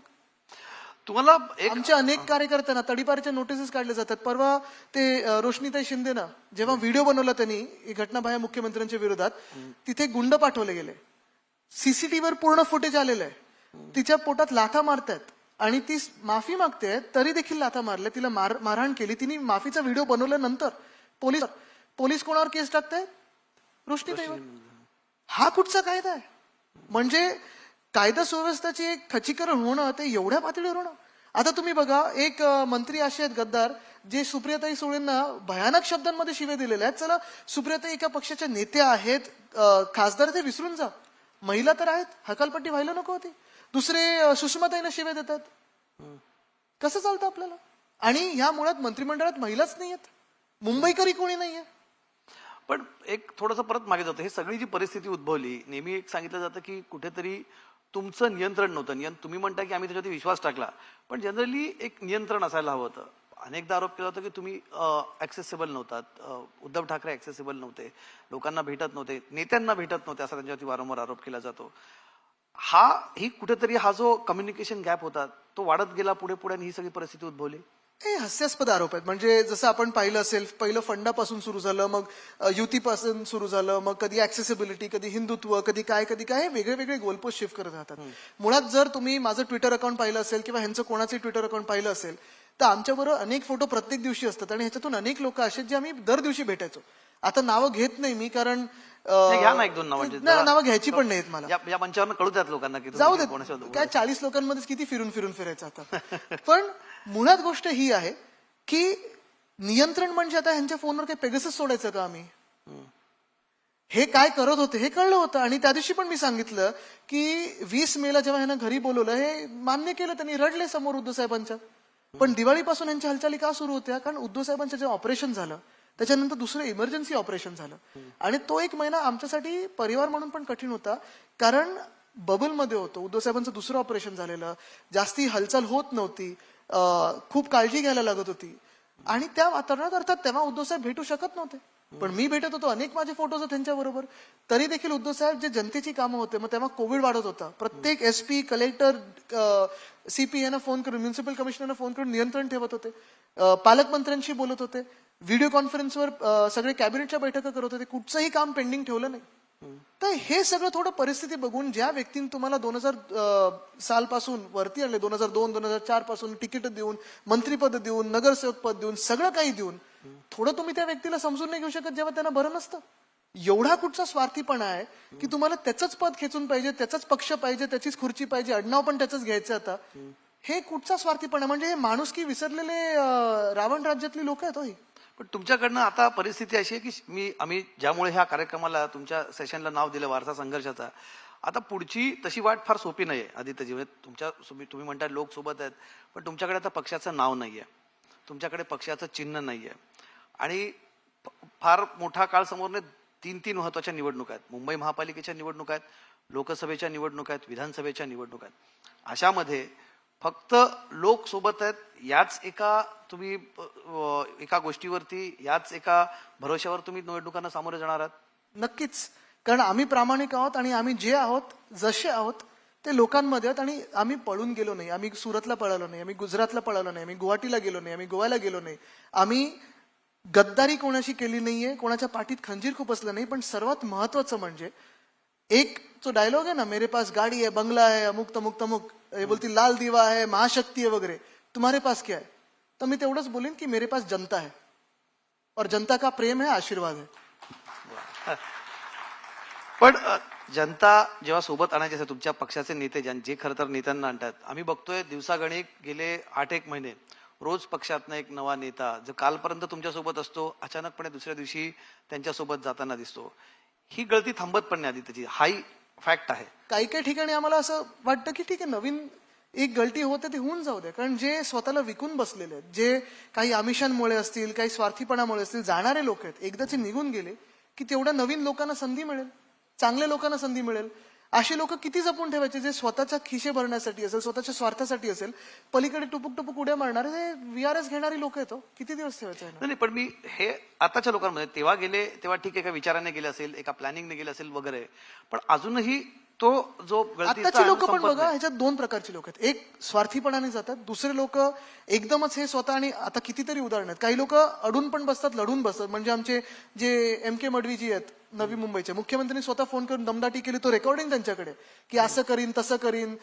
तुम्हाला एक आमच्या अनेक कार्यकर्त्यांना तडीपारच्या नोटिसेस काढल्या जातात. परवा ते रोशनीताई शिंदेना जेव्हा व्हिडिओ बनवला त्यांनी घटनाबाह्य मुख्यमंत्र्यांच्या विरोधात, तिथे गुंड पाठवले गेले, सीसीटीव्हीवर पूर्ण फुटेज आलेलं आहे, तिच्या पोटात लाथा मारतायत आणि ती माफी मागते तरी देखील लाथा मारल्या, तिला मारहाण केली. तिने माफीचा व्हिडिओ बनवल्यानंतर पोलीस कोणावर केस टाकतायत? रोशनीताईवर. हा कुठचा कायदा आहे? म्हणजे कायदा सुव्यवस्थेचे एक खच्चीकरण होणं ते एवढ्या पातळीवर होणं. आता तुम्ही बघा, एक मंत्री असे आहेत गद्दार जे सुप्रियाताई सुळेंना भयानक शब्दांमध्ये शिवे दिलेले आहेत. चला, सुप्रियाताई एका पक्षाच्या नेत्या आहेत, खासदार, ते विसरून जा, महिला तर आहेत, हकालपट्टी व्हायला नको होती. दुसरे सुषमाताईंना शिवे देतात. कसं चालतं आपल्याला? आणि ह्या मुळात मंत्रिमंडळात महिलाच नाही आहेत, मुंबईकरी कोणी नाहीये. पण एक थोडंसं परत मागे जातो. हे सगळी जी परिस्थिती उद्भवली, नेहमी एक सांगितलं जातं की कुठेतरी तुमचं नियंत्रण नव्हतं. तुम्ही म्हणता की आम्ही त्याच्यावरती विश्वास टाकला, पण जनरली एक नियंत्रण असायला हवं होतं. अनेकदा आरोप केला होता की तुम्ही ऍक्सेसिबल नव्हतात, उद्धव ठाकरे ऍक्सेसिबल नव्हते, लोकांना भेटत नव्हते, नेत्यांना भेटत नव्हते, असा त्यांच्यावरती वारंवार आरोप केला जातो. ही कुठेतरी हा जो कम्युनिकेशन गॅप होता तो वाढत गेला पुढे पुढे आणि ही सगळी परिस्थिती उद्भवली. हे हास्यास्पद आरोप आहेत. म्हणजे जसं आपण पाहिलं असेल, पहिलं फंडापासून सुरू झालं, मग युतीपासून सुरू झालं, मग कधी ऍक्सेसिबिलिटी, कधी हिंदुत्व, कधी काय हे वेगळे वेगळे गोलपोस्ट शिफ्ट करत राहतात. मुळात जर तुम्ही माझं ट्विटर अकाउंट पाहिलं असेल किंवा ह्यांचं कोणाचे ट्विटर अकाउंट पाहिलं असेल तर आमच्याबरोबर अनेक फोटो प्रत्येक दिवशी असतात आणि ह्याच्यातून अनेक लोक असे जे आम्ही दर दिवशी भेटायचो. आता नावं घेत नाही मी, कारण घ्या ना एक दोन नावं घ्यायची पण नाहीत मला. या मंचावर कळू द्यात लोकांना की जाऊ देत, काय 40 लोकांमध्येच किती फिरून फिरायचं आता. पण मुळात गोष्ट ही आहे की नियंत्रण म्हणजे आता ह्यांच्या फोनवर काही पेगासस सोडायचं का आम्ही? हे काय करत होते हे कळलं होतं. आणि त्या दिवशी पण मी सांगितलं की 20 मेला जेव्हा ह्यांना घरी बोलवलं, हे मान्य केलं त्यांनी, रडले समोर उद्धव साहेबांच्या. पण दिवाळीपासून यांच्या हालचाली का सुरू होत्या? कारण उद्धव साहेबांचं जेव्हा ऑपरेशन झालं त्याच्यानंतर दुसरं इमर्जन्सी ऑपरेशन झालं आणि तो 1 महिना आमच्यासाठी परिवार म्हणून पण कठीण होता, कारण बबलमध्ये होतो. उद्धव साहेबांचं दुसरं ऑपरेशन झालेलं, जास्ती हालचाल होत नव्हती, खूप काळजी घ्यायला लागत होती आणि त्या वातावरणात अर्थात तेव्हा उद्धव साहेब भेटू शकत नव्हते, पण मी भेटत होतो. अनेक माझे फोटोज आहेत त्यांच्याबरोबर. तरी देखील उद्धव साहेब जे जनतेची कामं होते, मग तेव्हा कोविड वाढत होता, प्रत्येक SP, कलेक्टर, CP यांना फोन करून, म्युन्सिपल कमिशनरना फोन करून नियंत्रण ठेवत होते, पालकमंत्र्यांशी बोलत होते, व्हिडिओ कॉन्फरन्सवर सगळे कॅबिनेटच्या बैठका करत होते, कुठचंही काम पेंडिंग ठेवलं नाही. तर हे सगळं थोडं परिस्थिती बघून ज्या व्यक्तीने तुम्हाला 2000 सालपासून वरती आणले, 2002, 2004 पासून तिकीट देऊन, मंत्रीपद देऊन, नगरसेवक पद देऊन, सगळं काही देऊन, थोडं तुम्ही त्या व्यक्तीला समजून नाही घेऊ शकत जेव्हा त्यांना बरं नसतं. एवढा कुठचा स्वार्थीपणा आहे की तुम्हाला त्याचंच पद खेचून पाहिजे, त्याचाच पक्ष पाहिजे, त्याचीच खुर्ची पाहिजे, आडनाव पण त्याचंच घ्यायचं. आता हे कुठचा स्वार्थीपणा, म्हणजे हे माणुसकी विसरलेले रावण राज्यातली लोक आहेत. ही पण तुमच्याकडनं आता परिस्थिती अशी आहे की आम्ही ज्यामुळे ह्या कार्यक्रमाला तुमच्या सेशनला नाव दिलं वारसा संघर्षाचा, आता पुढची तशी वाट फार सोपी नाहीये आदित्यजी. तुम्ही म्हणता लोक सोबत आहेत, पण तुमच्याकडे आता पक्षाचं नाव नाहीये, तुमच्याकडे पक्षाचं चिन्ह नाहीये आणि फार मोठा काळ समोर 3 महत्वाच्या निवडणुका आहेत. मुंबई महापालिकेच्या निवडणुका आहेत, लोकसभेच्या निवडणुका आहेत, विधानसभेच्या निवडणुका आहेत. अशामध्ये फक्त लोक सोबत आहेत याच एका गोष्टीवरती, याच एका भरोश्यावर तुम्ही निवडणुकांना सामोरे जाणार आहात? नक्कीच, कारण आम्ही प्रामाणिक आहोत आणि आम्ही जे आहोत, जसे आहोत ते लोकांमध्ये आहोत आणि आम्ही पळून गेलो नाही. आम्ही सुरतला पळालो नाही, आम्ही गुजरातला पळालो नाही, आम्ही गुवाहाटीला गेलो नाही, आम्ही गोव्याला गेलो नाही, आम्ही गद्दारी कोणाशी केली नाहीये, कोणाच्या पाठीत खंजीर खुपसलं नाही. पण सर्वात महत्वाचं म्हणजे एक जो डायलॉग आहे ना, मेरे पास गाडी है, बंगला है, अमुक तमुक तमुक, ये बोलती लाल दिवा है, महाशक्ती है वगैरे, तुम्हारे पास क्या है? तर मी तेवढंच बोलेन की मेरे पास जनता है और जनता का प्रेम है, आशीर्वाद है. पण जनता जेव्हा सोबत आणायचे असते, तुमच्या पक्षाचे नेते जे खरं तर नेत्यांना आणतात, आम्ही बघतोय दिवसागणिक गेले 8-1 महिने रोज पक्षातनं एक नवा नेता जो कालपर्यंत तुमच्यासोबत असतो, अचानकपणे दुसऱ्या दिवशी त्यांच्यासोबत जाताना दिसतो. ही गळती थांबत पण नाही आदित्यजी, हाही फॅक्ट आहे. काही काही ठिकाणी आम्हाला असं वाटतं की ठीक आहे, नवीन एक गलती होते ते होऊन जाऊ द्या, कारण जे स्वतःला विकून बसलेले आहेत, जे काही आमिषांमुळे असतील, काही स्वार्थीपणामुळे असतील जाणारे लोक आहेत, एकदाचे निघून गेले की तेवढ्या नवीन लोकांना संधी मिळेल, चांगल्या लोकांना संधी मिळेल. अशी लोक किती जपून ठेवायचे जे स्वतःच्या खिशे भरण्यासाठी असेल, स्वतःच्या स्वार्थासाठी असेल, पलीकडे टुपुक टुपुक उड्या मारणारे हे VRS घेणारी लोक आहेत. किती दिवस ठेवायचं आहे? नाही, पण मी हे आताच्या लोकांमध्ये तेव्हा गेले तेव्हा ठीक आहे, एका विचाराने गेले असेल, एका प्लॅनिंगने गेले असेल वगैरे, पण अजूनही तो जो आताची लोक पण बघा, ह्याच्यात 2 प्रकारची लोक आहेत. एक स्वार्थीपणाने जातात, दुसरे लोक एकदमच हे स्वतः, आणि आता कितीतरी उदाहरण आहेत. काही लोक अडून पण बसतात, लढून बसतात. म्हणजे आमचे जे MK मडवीजी आहेत नवी मुंबईचे, मुख्यमंत्र्यांनी स्वतः फोन करून दमदाटी केली, तो रेकॉर्डिंग त्यांच्याकडे, की असं करीन तसं करीन,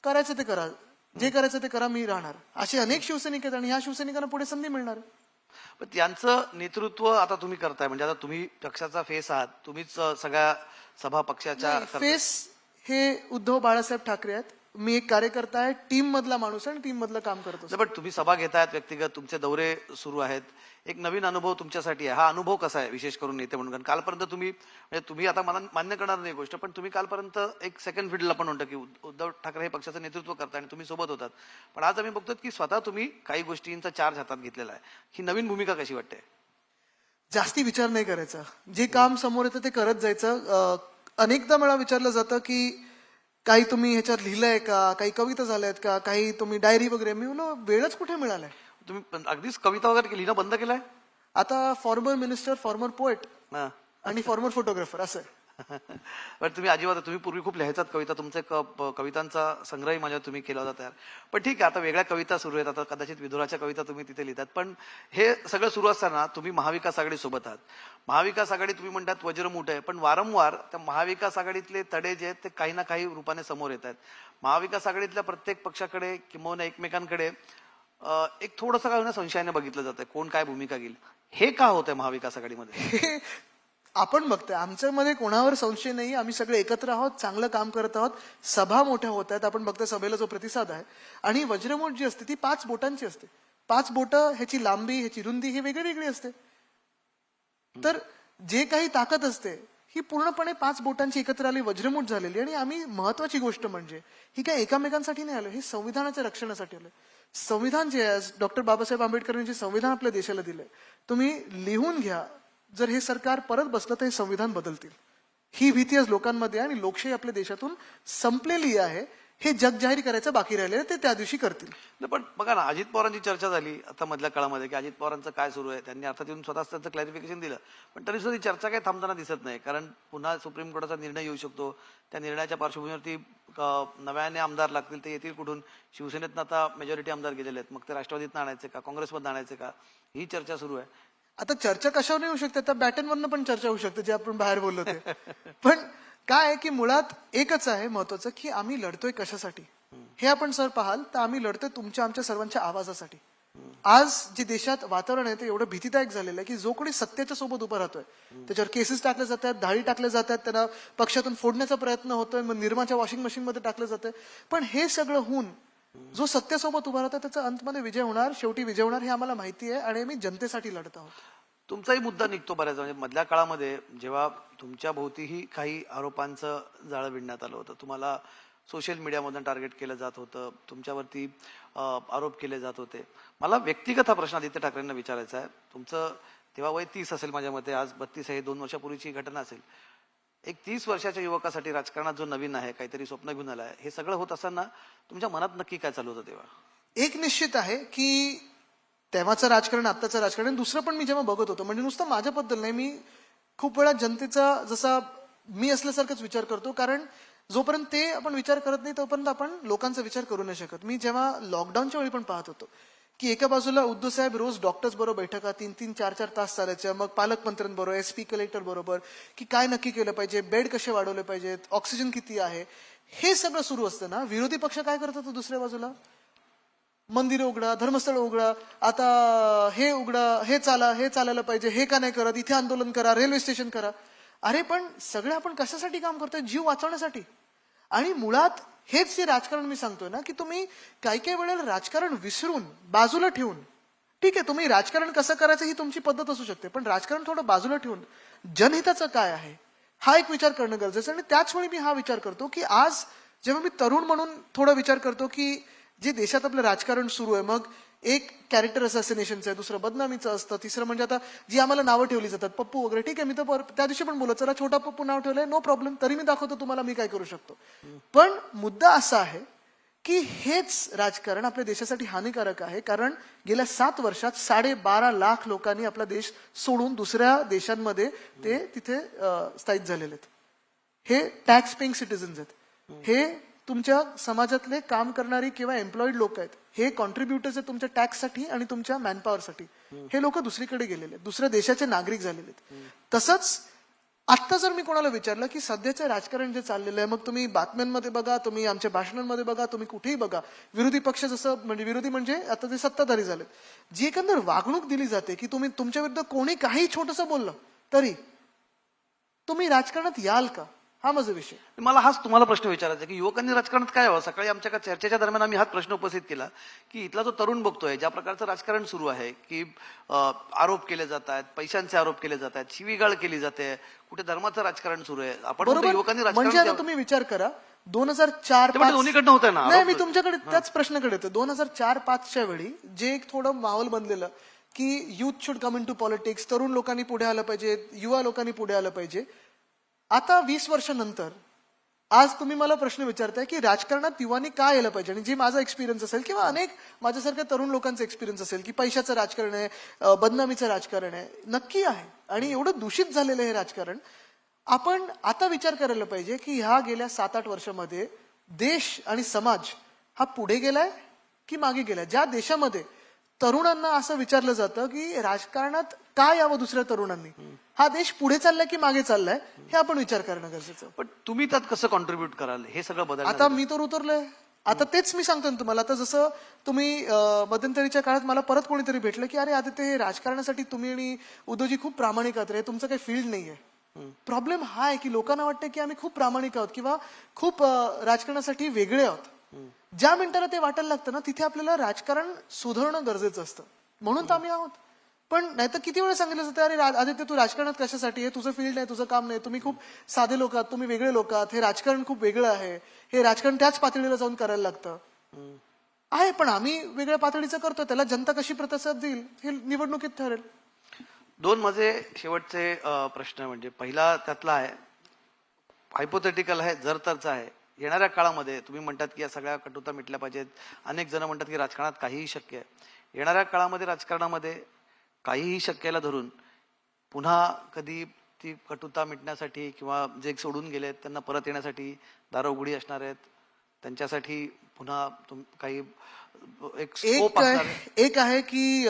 करायचं ते करा, जे करायचं ते करा, मी राहणार. असे अनेक शिवसैनिक आहेत आणि ह्या शिवसैनिकांना पुढे संधी मिळणार. पण त्यांचं नेतृत्व आता तुम्ही करताय, म्हणजे आता तुम्ही पक्षाचा फेस आहात, तुम्हीच सगळ्या सभा पक्षाच्या फेस हे उद्धव बाळासाहेब ठाकरे आहेत. मी एक कार्यकर्ता आहे, टीम मधला माणूस आहे आणि टीम मधलं काम करत असतो. पण तुम्ही सभा घेतायत व्यक्तिगत, तुमचे दौरे सुरू आहेत, एक नवीन अनुभव तुमच्यासाठी आहे. हा अनुभव कसा आहे विशेष करून नेते म्हणून? कारण कालपर्यंत तुम्ही आता मला मान्य करणार नाही गोष्ट, पण तुम्ही कालपर्यंत एक सेकंड फील्डला पण म्हणता की उद्धव ठाकरे हे पक्षाचं नेतृत्व करताय आणि तुम्ही सोबत होतात, पण आज आम्ही बघतो की स्वतः तुम्ही काही गोष्टींचा चार्ज हातात घेतलेला आहे. ही नवीन भूमिका कशी वाटते? जास्ती विचार नाही करायचा, जे काम समोर येतं ते करत जायचं. अनेकदा मला विचारलं जातं की काही तुम्ही ह्याच्यात लिहिलंय का, काही कविता झाल्यात का, काही तुम्ही डायरी वगैरे. मी म्हणलो वेळच कुठे मिळालाय. तुम्ही अगदीच कविता वगैरे लिहिणं बंद केलंय? आता फॉर्मर मिनिस्टर, फॉर्मर पोएट आणि फॉर्मर फोटोग्राफर असं. पण तुम्ही अजिबात, तुम्ही पूर्वी खूप लिहायचात कविता, तुमचा कवितांचा संग्रहही माझ्या तुम्ही केला होता तयार. पण ठीक आहे, आता वेगळ्या कविता सुरू आहेत, आता कदाचित विदुराच्या कविता तुम्ही तिथे लिहितात. पण हे सगळं सुरू असताना तुम्ही महाविकास आघाडी सोबत आहात. महाविकास आघाडी तुम्ही म्हणतात वज्रमूठ आहे, पण वारंवार त्या महाविकास आघाडीतले तडे जे आहेत ते काही ना काही रूपाने समोर येत आहेत. महाविकास आघाडीतल्या प्रत्येक पक्षाकडे किंवा एकमेकांकडे एक थोडंसं काय संशयाने बघितलं जातंय, कोण काय भूमिका घेईल. हे का होतंय महाविकास आघाडीमध्ये? आपण बघतोय आमच्यामध्ये कोणावर संशय नाही, आम्ही सगळे एकत्र आहोत, चांगलं काम करत आहोत, सभा मोठ्या होत आहेत. आपण बघतोय सभेला जो प्रतिसाद आहे. आणि वज्रमूठ जी असते ती 5 बोटांची असते. 5 बोटं, ह्याची लांबी, ह्याची रुंदी ही वेगळी वेगळी असते. तर जे काही ताकद असते ही पूर्णपणे 5 बोटांची एकत्र आली, वज्रमूठ झालेली. आणि आम्ही महत्वाची गोष्ट म्हणजे ही काय एकामेकांसाठी नाही आलो, हे संविधानाच्या रक्षणासाठी आलो. संविधान जे आहे डॉक्टर बाबासाहेब आंबेडकरांनी जे संविधान आपल्या देशाला दिलंय, तुम्ही लिहून घ्या. जर हे सरकार परत बसलं तर हे संविधान बदलतील. ही भीती आज लोकांमध्ये आहे आणि लोकशाही आपल्या देशातून संपलेली आहे. हे जग जाहीर करायचं बाकी राहिलेलं ते त्या दिवशी करतील. नाही, पण बघा ना, अजित पवारांची चर्चा झाली आता मधल्या काळामध्ये की अजित पवारांचं काय सुरू आहे. त्यांनी अर्थात येऊन स्वतःच त्याचं क्लॅरिफिकेशन दिलं, पण तरी सुद्धा ती चर्चा काही थांबताना दिसत नाही. कारण पुन्हा सुप्रीम कोर्टाचा निर्णय येऊ शकतो. त्या निर्णयाच्या पार्श्वभूमीवरती नव्याने आमदार लागतील, ते येतील कुठून? शिवसेनेतनं आता मेजॉरिटी आमदार गेलेले आहेत, मग ते राष्ट्रवादीतनं आणायचे का, काँग्रेसमधनं आणायचे का, ही चर्चा सुरू आहे. आता चर्चा कशावर नाही होऊ शकते, आता बॅटनवरनं पण चर्चा होऊ शकते, जे आपण बाहेर बोललो ते. पण काय आहे की मुळात एकच आहे महत्वाचं, की आम्ही लढतोय कशासाठी. हे आपण सर पाहाल तर आम्ही लढतोय तुमच्या आमच्या सर्वांच्या आवाजासाठी. आज जे देशात वातावरण आहे ते एवढं भीतीदायक झालेलं आहे की जो कोणी सत्तेच्या सोबत उभं राहतोय त्याच्यावर केसेस टाकले जातात, धाडी टाकले जातात, त्यांना पक्षातून फोडण्याचा प्रयत्न होतोय, मग निर्माच्या वॉशिंग मशीन मध्ये टाकलं जातंय. पण हे सगळं होऊन जो सत्तेसोबत उभा राहतो त्याचा अंतमध्ये विजय होणार, शेवटी विजय होणार हे आम्हाला माहिती आहे आणि आम्ही जनतेसाठी लढत आहोत. तुमचाही मुद्दा निघतो बऱ्याच. म्हणजे मधल्या काळामध्ये जेव्हा तुमच्या भोवतीही काही आरोपांचं जाळं विणण्यात आलं होतं, तुम्हाला सोशल मीडियामधून टार्गेट केलं जात होतं, तुमच्यावरती आरोप केले जात होते. मला व्यक्तिगत हा प्रश्न आदित्य ठाकरेंना विचारायचा आहे. तुमचं तेव्हा वय 30 असेल माझ्या मते, आज 32 आहे, 2 वर्षापूर्वीची घटना असेल. एक 30 वर्षाच्या युवकासाठी राजकारणात जो नवीन आहे, काहीतरी स्वप्न घेऊन आलाय, हे सगळं होत असताना तुमच्या मनात नक्की काय चालू होतं तेव्हा? एक निश्चित आहे की तेव्हाचं राजकारण, आत्ताचं राजकारण. दुसरं पण मी जेव्हा बघत होतो, म्हणजे नुसतं माझ्याबद्दल नाही, मी खूप वेळा जनतेचा जसा मी असल्यासारखाच विचार करतो. कारण जोपर्यंत ते आपण विचार करत नाही तोपर्यंत आपण लोकांचा विचार करू नाही शकत. मी जेव्हा लॉकडाऊनच्या वेळी पण पाहत होतो की एका बाजूला उद्धव साहेब रोज डॉक्टर्स बरोबर बैठका 3-3, 4-4 तास चालायच्या, मग पालकमंत्र्यांबरोबर, SP कलेक्टर बरोबर, की काय नक्की केलं पाहिजे, बेड कसे वाढवले पाहिजेत, ऑक्सिजन किती आहे, हे सगळं सुरू असतं ना. विरोधी पक्ष काय करत होतो दुसऱ्या बाजूला? मंदिरं उघडा, धर्मस्थळ उघडा, आता हे उघडा, हे चालायला पाहिजे, हे का नाही करत, इथे आंदोलन करा, रेल्वे स्टेशन करा. अरे पण सगळे आपण कशासाठी काम करतोय? जीव वाचवण्यासाठी. आणि मुळात हेच जे राजकारण मी सांगतोय ना, की तुम्ही काही काही वेळेला राजकारण विसरून बाजूला ठेवून, ठीक आहे तुम्ही राजकारण कसं करायचं ही तुमची पद्धत असू शकते, पण राजकारण थोडं बाजूला ठेवून जनहिताचं काय आहे हा एक विचार करणं गरजेचं आहे. आणि त्याच वेळी मी हा विचार करतो की आज जेव्हा मी तरुण म्हणून थोडा विचार करतो की जे देशात आपलं राजकारण सुरू आहे, मग एक कॅरेक्टर असॅसिनेशनचं आहे, दुसरं बदनामीचं असतं, तिसरं म्हणजे आता जी आम्हाला नावं ठेवली जातात, पप्पू वगैरे, ठीक आहे मी तर त्या दिवशी पण बोलत, चला छोटा पप्पू नाव ठेवलंय, नो प्रॉब्लेम, तरी मी दाखवतो तुम्हाला मी काय करू शकतो. पण मुद्दा असा आहे की हेच राजकारण आपल्या देशासाठी हानिकारक आहे. कारण गेल्या 7 वर्षात 12.5 लाख लोकांनी आपला देश सोडून दुसऱ्या देशांमध्ये ते तिथे स्थायिक झालेले आहेत. हे टॅक्स पेइंग सिटीजन्स आहेत, हे तुमच्या समाजातले काम करणारी किंवा एम्प्लॉईड लोक आहेत, हे कॉन्ट्रीब्युटर्स आहेत तुमच्या टॅक्ससाठी आणि तुमच्या मॅनपॉवरसाठी. हे लोक दुसरीकडे गेलेले आहेत, दुसऱ्या देशाचे नागरिक झालेले आहेत. तसंच आता जर मी कोणाला विचारलं की सध्याचं राजकारण जे चाललेलं आहे, मग तुम्ही बातम्यांमध्ये बघा, तुम्ही आमच्या भाषणांमध्ये बघा, तुम्ही कुठेही बघा, विरोधी पक्ष जसं म्हणजे विरोधी म्हणजे आता ते सत्ताधारी झालेत, जी एकंदर वागणूक दिली जाते की तुम्ही तुमच्या विरुद्ध कोणी काही छोटंसं बोललं तरी तुम्ही राजकारणात याल का, हा माझा विषय. मला हाच तुम्हाला प्रश्न विचारायचा की युवकांनी राजकारणात काय व्हावं. सकाळी आमच्या चर्चेच्या दरम्यान आम्ही हाच प्रश्न उपस्थित केला की इथला जो तरुण बघतोय, ज्या प्रकारचं राजकारण सुरू आहे की आरोप केले जात आहेत, पैशांचे आरोप केले जात आहेत, शिवीगाळ केली जाते, कुठे धर्माचं राजकारण सुरू आहे. आपण म्हणतो युवकांनी म्हणजे आता तुम्ही विचार करा 2004-5 दोन्हीकडनं होत आहे ना. नाही, मी तुमच्याकडे त्याच प्रश्नाकडे येतो. 2004-5च्या वेळी जे एक थोडं माहोल बनलेलं की youth should come into politics, तरुण लोकांनी पुढे आलं पाहिजे, युवा लोकांनी पुढे आलं पाहिजे. आता 20 वर्षानंतर आज तुम्ही मला प्रश्न विचारताय की राजकारणात युवांनी काय यायला पाहिजे. आणि जे माझा एक्सपिरियन्स असेल किंवा अनेक माझ्यासारख्या तरुण लोकांचा एक्सपिरियन्स असेल की पैशाचं राजकारण आहे, बदनामीचं राजकारण आहे, नक्की आहे. आणि एवढं दूषित झालेलं हे राजकारण. आपण आता विचार करायला पाहिजे की ह्या गेल्या 7-8 वर्षामध्ये देश आणि समाज हा पुढे गेलाय की मागे गेलाय. ज्या देशामध्ये तरुणांना असं विचारलं जातं की राजकारणात काय यावं दुसऱ्या तरुणांनी, हा देश पुढे चाललाय की मागे चाललाय हे आपण विचार करणं गरजेचं. पण तुम्ही त्यात कसं कॉन्ट्रीब्युट कराल हे सगळं बदल? आता मी तर उतरलोय. आता तेच मी सांगतो ना तुम्हाला. आता जसं तुम्ही मध्यंतरीच्या काळात मला परत कोणीतरी भेटलं की अरे आता ते राजकारणासाठी तुम्ही आणि उद्धवजी खूप प्रामाणिक आहात रे, तुमचं काही फील्ड नाहीये. प्रॉब्लेम हा आहे की लोकांना वाटतं की आम्ही खूप प्रामाणिक आहोत किंवा खूप राजकारणासाठी वेगळे आहोत. ज्या मिनिटाला ते वाटायला लागतं ना तिथे आपल्याला राजकारण सुधारणं गरजेचं असतं. म्हणून तर आम्ही आहोत. पण नाहीतर किती वेळा सांगितलं जातं अरे आदित्य तू राजकारणात कशासाठी आहे, तुझं फील्ड नाही, तुझं काम नाही, तुम्ही खूप साधे लोक आहात, तुम्ही वेगळे लोक आहात, हे राजकारण खूप वेगळं आहे, हे राजकारण त्याच पातळीला जाऊन करायला लागतं. आहे, पण आम्ही वेगळ्या पातळीचं करतो. त्याला जनता कशी प्रतिसाद देईल हे निवडणुकीत ठरेल. दोन माझे शेवटचे प्रश्न म्हणजे पहिला त्यातला आहे हायपोथेटिकल आहे, जर तरचा आहे. येणाऱ्या काळामध्ये तुम्ही म्हणतात की या सगळ्या कटुता मिटल्या पाहिजेत, अनेक जण म्हणतात की राजकारणात काहीही शक्य आहे. येणाऱ्या काळामध्ये राजकारणामध्ये काहीही शक्यला धरून पुन्हा कधी ती कटुता मिटण्यासाठी किंवा जे सोडून गेलेत त्यांना परत येण्यासाठी दारं उघडी असणार आहेत, त्यांच्यासाठी पुन्हा काही एक स्कोप असणार आहे? एक आहे की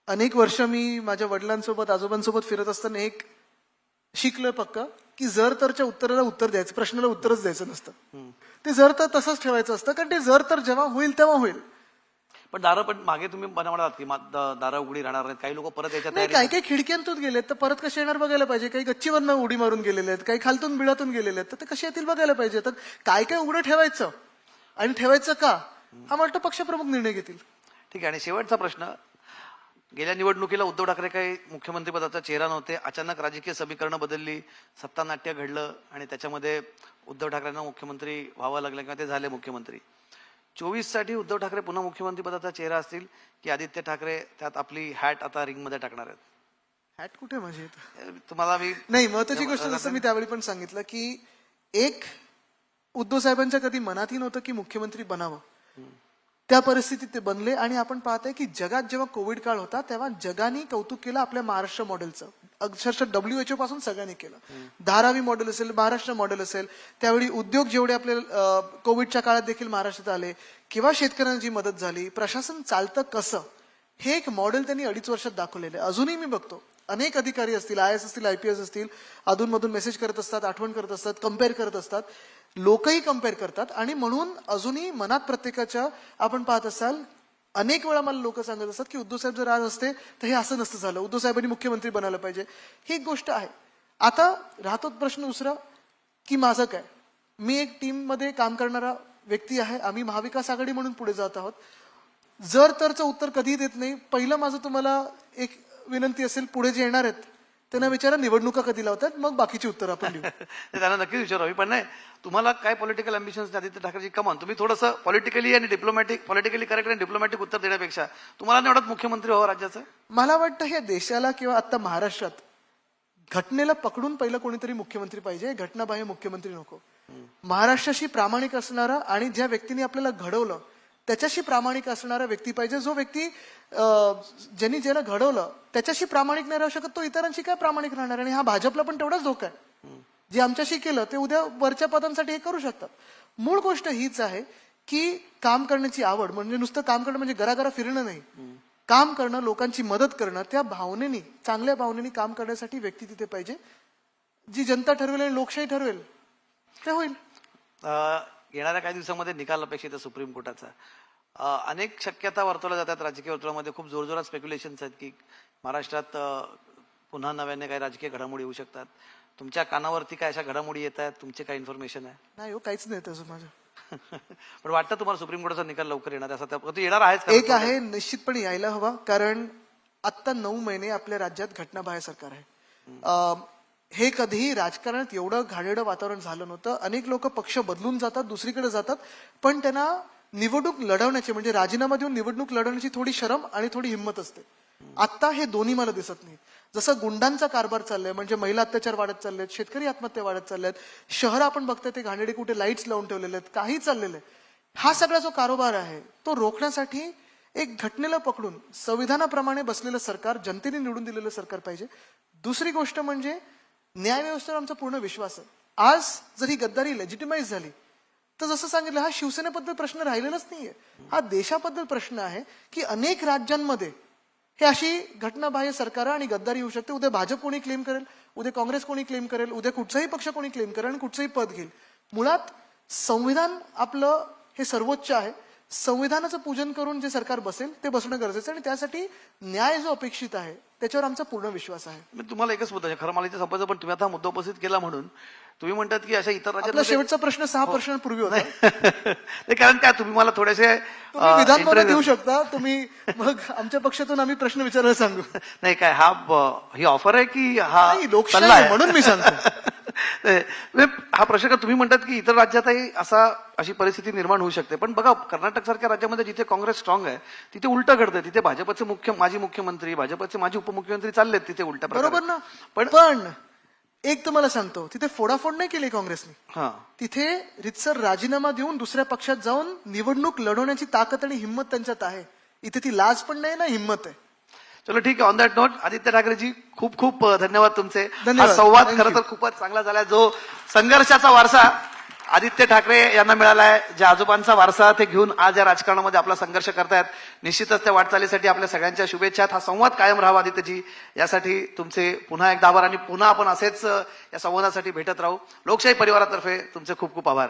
अनेक वर्ष मी माझ्या वडिलांसोबत आजोबांसोबत फिरत असताना एक शिकलोय पक्क की जर तरच्या उत्तराला उत्तर द्यायचं, प्रश्नाला उत्तरच द्यायचं नसतं. ते जर तर तसंच ठेवायचं असतं, कारण ते जर तर जेव्हा होईल तेव्हा होईल. पण दारं पण मागे तुम्ही म्हणालात की दारं उघडी राहणार नाहीत, काही लोक परत याच्या नाही, तयारी काही काही खिडक्यांतून गेलेत तर परत कसे येणार बघायला पाहिजे. काही गच्चीवरनं उडी मारून गेलेले आहेत, काही खालतून बिळातून गेलेले आहेत, तर ते कसे येतील बघायला पाहिजे. तर काय काय उघडं ठेवायचं आणि ठेवायचं का, हा मला वाटतं पक्षप्रमुख निर्णय घेतील. ठीक आहे. आणि शेवटचा प्रश्न, गेल्या निवडणुकीला उद्धव ठाकरे काही मुख्यमंत्रीपदाचा चेहरा नव्हते, अचानक राजकीय समीकरणं बदलली, सत्तानाट्य घडलं आणि त्याच्यामध्ये उद्धव ठाकरेंना मुख्यमंत्री व्हावं लागलं किंवा ते झाले मुख्यमंत्री. 24 साठी उद्धव ठाकरे पुन्हा मुख्यमंत्रीपदाचा चेहरा असतील की आदित्य ठाकरे त्यात आपली हॅट आता रिंगमध्ये टाकणार आहेत? हॅट कुठे माझी? तुम्हाला मी नाही, महत्वाची गोष्ट जसं मी त्यावेळी पण सांगितलं की एक उद्धव साहेबांच्या कधी मनातही नव्हतं की मुख्यमंत्री बनावं. त्या परिस्थितीत ते बनले आणि आपण पाहतोय की जगात जेव्हा कोविड काळ होता तेव्हा जगाने कौतुक केलं आपल्या महाराष्ट्र मॉडेलचं. अक्षरशः WHO पासून सगळ्यांनी केलं. धारावी मॉडेल असेल, महाराष्ट्र मॉडेल असेल, त्यावेळी उद्योग जेवढे आपले कोविडच्या काळात देखील महाराष्ट्रात आले, किंवा शेतकऱ्यांना जी मदत झाली, प्रशासन चालतं कसं, हे एक मॉडेल त्यांनी 2.5 वर्षात दाखवलेलं आहे. अजूनही मी बघतो अनेक अधिकारी असतील, IAS असतील, IPS असतील, अधूनमधून मेसेज करत असतात, आठवण करत असतात, कम्पेअर करत असतात, लोकही कम्पेअर करतात. आणि म्हणून अजूनही मनात प्रत्येकाच्या आपण पाहत असाल अनेक वेळा मला लोक सांगत असतात की उद्धव साहेब जर आज असते तर हे असं नसतं झालं, उद्धव साहेबांनी मुख्यमंत्री बनायला पाहिजे. ही एक गोष्ट आहे. आता राहतो प्रश्न दुसरा की माझं काय. मी एक टीम मध्ये काम करणारा व्यक्ती आहे, आम्ही महाविकास आघाडी म्हणून पुढे जात आहोत. जर तरचं उत्तर कधीही देत नाही. पहिलं माझं तुम्हाला एक विनंती असेल, पुढे जे येणार आहेत त्यांना विचारा निवडणुका कधी लावतात, मग बाकीची उत्तर आपण देऊ. त्यांना नक्कीच विचारावी. पण नाही, तुम्हाला काय पॉलिटिकल अम्बिशन्स आदित्य ठाकरेची? कमान तुम्ही थोडंसं पॉलिटिकली आणि पॉलिटिकली करेक्ट आणि डिप्लोमॅटिक उत्तर देण्यापेक्षा तुम्हाला नाही वाटत मुख्यमंत्री व्हावं राज्याचं? मला वाटतं हे देशाला किंवा आता महाराष्ट्रात घटनेला पकडून पहिलं कोणीतरी मुख्यमंत्री पाहिजे, घटनाबाह्य मुख्यमंत्री नको. महाराष्ट्राशी प्रामाणिक असणारा आणि ज्या व्यक्तीने आपल्याला घडवलं त्याच्याशी प्रामाणिक असणारा व्यक्ती पाहिजे. जो व्यक्ती ज्यांनी ज्याला घडवलं त्याच्याशी प्रामाणिक नाही राहू शकत, तो इतरांशी काय प्रामाणिक राहणार. आणि हा भाजपला पण तेवढाच धोका आहे. जे आमच्याशी केलं ते उद्या वरच्या पदांसाठी हे करू शकतात. मूळ गोष्ट हीच आहे की काम करण्याची आवड, म्हणजे नुसतं काम करणं म्हणजे घराघरा फिरणं नाही, काम करणं, लोकांची मदत करणं, त्या भावनेनी, चांगल्या भावनेनी काम करण्यासाठी व्यक्ती तिथे पाहिजे. जी जनता ठरवेल आणि लोकशाही ठरवेल ते होईल. येणाऱ्या काही दिवसामध्ये निकाल अपेक्षित आहे सुप्रीम कोर्टाचा. अनेक शक्यता वर्तवल्या जातात राजकीय वर्तुळामध्ये, खूप जोरजोरात स्पेक्युलेशन्स आहेत की महाराष्ट्रात पुन्हा नव्याने काही राजकीय घडामोडी होऊ शकतात. तुमच्या कानावरती काय अशा घडामोडी येत आहेत? तुमचे काय इन्फॉर्मेशन आहे? नाही हो, काहीच नाही तसं माझं. पण वाटतं तुम्हाला सुप्रीम कोर्टाचा निकाल लवकर येणार आहे? असं तो येणार आहेच का? एक आहे, निश्चितपणे यायला हवा, कारण आता 9 महिने आपल्या राज्यात घटनाबाह्य सरकार आहे. हे कधीही राजकारणात एवढं घाणेरडं वातावरण झालं नव्हतं. अनेक लोक पक्ष बदलून जातात, दुसरीकडे जातात, पण त्यांना निवडणूक लढवण्याची, म्हणजे राजीनामा देऊन निवडणूक लढवण्याची थोडी शरम आणि थोडी हिंमत असते. आता हे दोन्ही मला दिसत नाही. जसं गुंडांचा कारभार चाललाय, म्हणजे महिला अत्याचार वाढत चाललेत, शेतकरी आत्महत्या वाढत चालल्यात, शहर आपण बघतोय ते घाणेरडे, कुठे लाईट्स लावून ठेवलेले आहेत, काही चाललेलं आहे. हा सगळा जो कारभार आहे तो रोखण्यासाठी एक घटनेला पकडून संविधानाप्रमाणे बसलेलं सरकार, जनतेने निवडून दिलेलं सरकार पाहिजे. दुसरी गोष्ट म्हणजे न्यायव्यवस्थेवर आमचा पूर्ण विश्वास आहे. आज जर ही गद्दारी लेजिटिमाइज झाली तर जसं सांगितलं, हा शिवसेनेबद्दल प्रश्न राहिलेलाच नाहीये, हा देशाबद्दल प्रश्न आहे की अनेक राज्यांमध्ये हे अशी घटनाबाह्य सरकार आणि गद्दारी होऊ शकते. उद्या भाजप कोणी क्लेम करेल, उद्या काँग्रेस कोणी क्लेम करेल, उद्या कुठचाही पक्ष कोणी क्लेम करेल आणि कुठचंही पद घेईल. मुळात संविधान आपलं हे सर्वोच्च आहे. संविधानाचं पूजन करून जे सरकार बसेल ते बसणं गरजेचं आहे आणि त्यासाठी न्याय जो अपेक्षित आहे त्याच्यावर आमचा पूर्ण विश्वास आहे. मी तुम्हाला एकच मुद्दा आहे, खरं मला इथे संपायचं, पण तुम्ही आता मुद्दा उपस्थित केला म्हणून तुम्ही म्हणतात की अशा इतर आपला राज्यात शेवटचा प्रश्न 6 प्रश्नांपूर्वी होता. नाही, कारण काय तुम्ही मला थोडेसे तुम्ही विधानभवनात interest- देऊ शकता. तुम्ही मग आमच्या पक्षातून आम्ही प्रश्न विचारायला सांगू. नाही काय ही ऑफर आहे की हा नाही, लोकशाही सल्ला आहे? म्हणून मी सांगतो. नाही, हा प्रश्न का तुम्ही म्हणतात की इतर राज्यातही अशी परिस्थिती निर्माण होऊ शकते, पण बघा कर्नाटक सारख्या राज्यामध्ये जिथे काँग्रेस स्ट्रॉंग आहे तिथे उलटं घडतंय. तिथे भाजपचे माजी मुख्यमंत्री, भाजपचे माजी उपमुख्यमंत्री चाललेत तिथे उलट्या प्रकारे. बरोबर ना. पण पण एक तुम्हाला सांगतो, तिथे फोडाफोड नाही केली काँग्रेसने. हा तिथे रितसर राजीनामा देऊन दुसऱ्या पक्षात जाऊन निवडणूक लढवण्याची ताकद आणि हिंमत त्यांच्यात आहे. इथे ती लाज पण नाही ना हिंमत आहे. चलो ठीक आहे. ऑन दॅट नोट आदित्य ठाकरेजी खूप खूप धन्यवाद तुमचे. धन्यवाद. हा संवाद Thank खरं you. तर खूपच चांगला झाला. जो संघर्षाचा वारसा आदित्य ठाकरे यांना मिळालाय, ज्या आजोबांचा वारसा ते घेऊन आज या राजकारणामध्ये आपला संघर्ष करतायत, निश्चितच त्या वाटचालीसाठी आपल्या सगळ्यांच्या शुभेच्छा आहेत. हा संवाद कायम राहावा आदित्यजी, यासाठी तुमचे पुन्हा एकदा आभार आणि पुन्हा आपण असेच या संवादासाठी भेटत राहू. लोकशाही परिवारातर्फे तुमचे खूप खूप आभार.